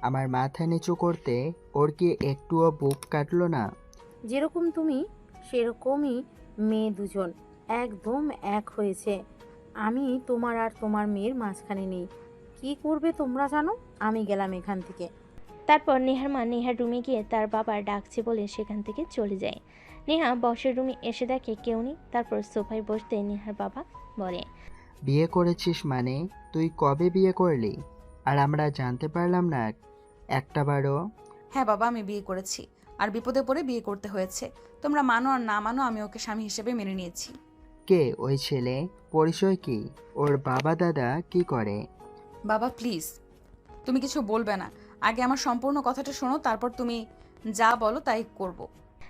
আমার মাথা নিচু করতে ওর কি একটুও বুক কাটলো না? যেরকম তুমি সেরকমই মেয়ে দুজন একদম এক হয়েছে। আমি তোমার আর তোমার মেয়ের মাঝখানে নেই। কি করবে তোমরা জানো, আমি গেলাম এখান থেকে। তারপর নেহার মা নেহার রুমে গিয়ে তার বাবা ডাকছে বলে সেখান থেকে চলে যায়। নেহা বসের রুমে এসে দেখে কেউ নেই। তারপর সোফায় বসতে নেহার বাবা বলে, বিয়ে করেছিস মানে? তুই কবে বিয়ে করলি? আর আমরা জানতে পারলাম না একটাবারও? হ্যাঁ বাবা, আমি বিয়ে করেছি, আর বিপদে পড়ে বিয়ে করতে হয়েছে। তোমরা মানো আর না মানো, আমি ওকে স্বামী হিসেবে মেনে নিয়েছি। কে ওই ছেলে? পরিচয় কি? ওর বাবা দাদা কি করে? বাবা প্লিজ, তুমি কিছু বলবে না। আগে আমার সম্পূর্ণ কথাটা শোনো, তারপর তুমি যা বলো তাই করব।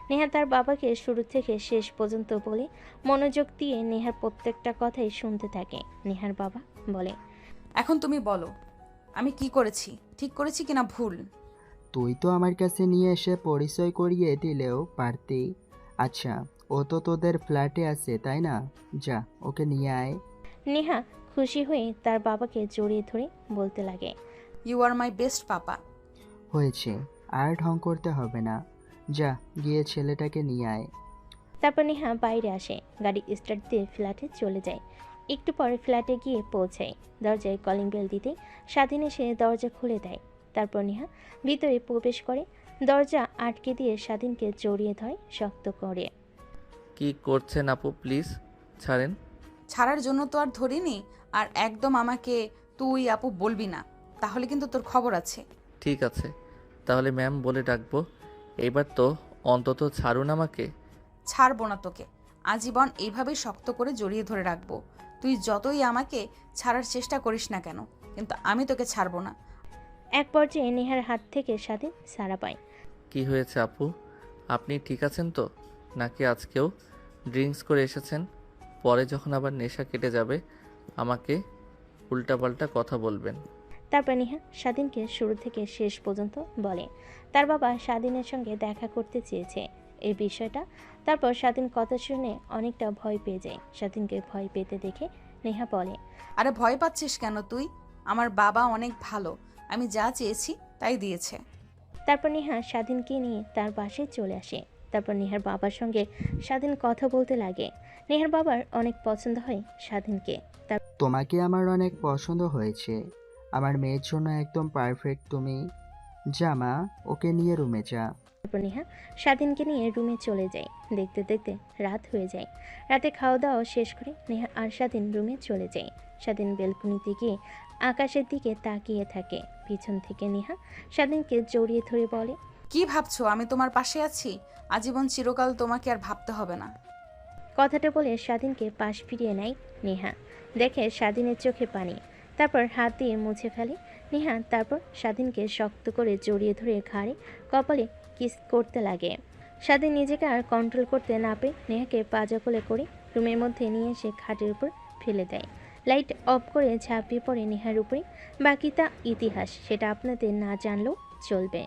নেহা তার বাবাকে শুরু থেকে শেষ পর্যন্ত বলে মনোযোগ দিয়ে নেহার প্রত্যেকটা কথাই শুনতে থাকে। নেহার বাবা বলে, এখন তুমি বলো, আমি কি করেছি, ঠিক করেছি কিনা ভুল? তুই তো আমার কাছে নিয়ে এসে পরিচয় করিয়ে দিলেও পারতি। আচ্ছা, ও তো তোদের ফ্ল্যাটে আছে তাই না? যা, ওকে নিয়ে আয়। নেহা খুশি হয়ে তার বাবাকে জড়িয়ে ধরে বলতে লাগে, ইউ আর মাই বেস্ট পাপা। হয়েছে, আর ঢং করতে হবে না। যা, গিয়ে ছেলেটাকে নিয়ে আয়। তারপর নেহা বাইরে আসে, গাড়ি স্টার্ট দিয়ে ফ্ল্যাটে চলে যায়। একটু পরে ফ্ল্যাটে গিয়ে পৌঁছায়। দরজায় কলিং বেল দিতে স্বাধীন এসে দরজা খুলে দেয়। তারপর নেহা ভিতরে প্রবেশ করে দরজা আটকে দিয়ে স্বাধীনকে জড়িয়ে ধরে শক্ত করে। কি করছেন আপু, প্লিজ ছাড়েন। ছাড়ার জন্য তো আর ধরিনি, আর একদম আমাকে তুই আপু বলবি না, তাহলে কিন্তু তোর খবর আছে। ঠিক আছে, তাহলে ম্যাম বলে ডাকবো। এইবার তো অন্তত ছাড়ুন আমাকে। ছাড়বো না তোকে, আজীবন এইভাবেই শক্ত করে জড়িয়ে ধরে রাখবো। তুই যতই আমাকে ছাড়ার চেষ্টা করিস না কেন, কিন্তু আমি তোকে ছাড়বো না। এক পর্যায়ে নেহার হাত থেকে স্বাধীন সাড়া পায়। কি হয়েছে আপু, আপনি ঠিক আছেন তো? নাকি আজকেও ড্রিঙ্কস করে এসেছেন? পরে যখন আবার নেশা কেটে যাবে আমাকে উল্টাপাল্টা কথা বলবেন। তারপর নেহা স্বাধীনকে শুরু থেকে শেষ পর্যন্ত বলে তার বাবা স্বাধীনের সঙ্গে দেখা করতে চেয়েছে এই বিষয়টা। তারপর স্বাধীন কথা শুনে অনেকটা ভয় পেয়ে যায়। স্বাধীনকে ভয় পেতে দেখে নেহা বলে, আরে ভয় পাচ্ছিস কেন তুই? আমার বাবা অনেক ভালো, আমি যা চেয়েছি তাই দিয়েছে। তারপর নেহা স্বাধীনকে নিয়ে তার বাসায় চলে আসে। তারপর নেহার বাবার সঙ্গে স্বাধীন কথা বলতে লাগে। নেহার বাবার অনেক পছন্দ হয় স্বাধীনকে। তোমাকে আমার অনেক পছন্দ হয়েছে। আমার মেয়ের জন্য একদম পারফেক্ট তুমি। যা মা, ওকে নিয়ে রুমে যা। তারপর নেহা স্বাধীনকে নিয়ে রুমে চলে যায়। দেখতে দেখতে রাত হয়ে যায়। রাতে খাওয়া দাওয়া শেষ করে নেহা আর স্বাধীন রুমে চলে যায়। স্বাধীন বেলকুনিতে গিয়ে আকাশের দিকে তাকিয়ে থাকে। পিছন থেকে নেহা স্বাধীনকে জড়িয়ে ধরে বলে, কি ভাবছো আমি তোমার পাশে আছি? আজীবন চিরকাল তোমাকে আর ভাবতে হবে না। কথাটা বলে স্বাধীনকে পাশ ফিরিয়ে নেয় নেহা। দেখে স্বাধীনের চোখে পানি। তারপর হাত দিয়ে মুছে ফেলে নেহা। তারপর স্বাধীনকে শক্ত করে জড়িয়ে ধরে ঘাড়ে কপালে কিস করতে লাগে। স্বাধীন নিজেকে আর কন্ট্রোল করতে না পেরে নেহাকে পাজা কোলে করে রুমের মধ্যে নিয়ে এসে খাটের উপর ফেলে দেয়। লাইট অফ করে ঝাঁপিয়ে পড়ে নেহার উপরে। বাকিটা ইতিহাস, সেটা আপনাদের না জানলেও চলবে।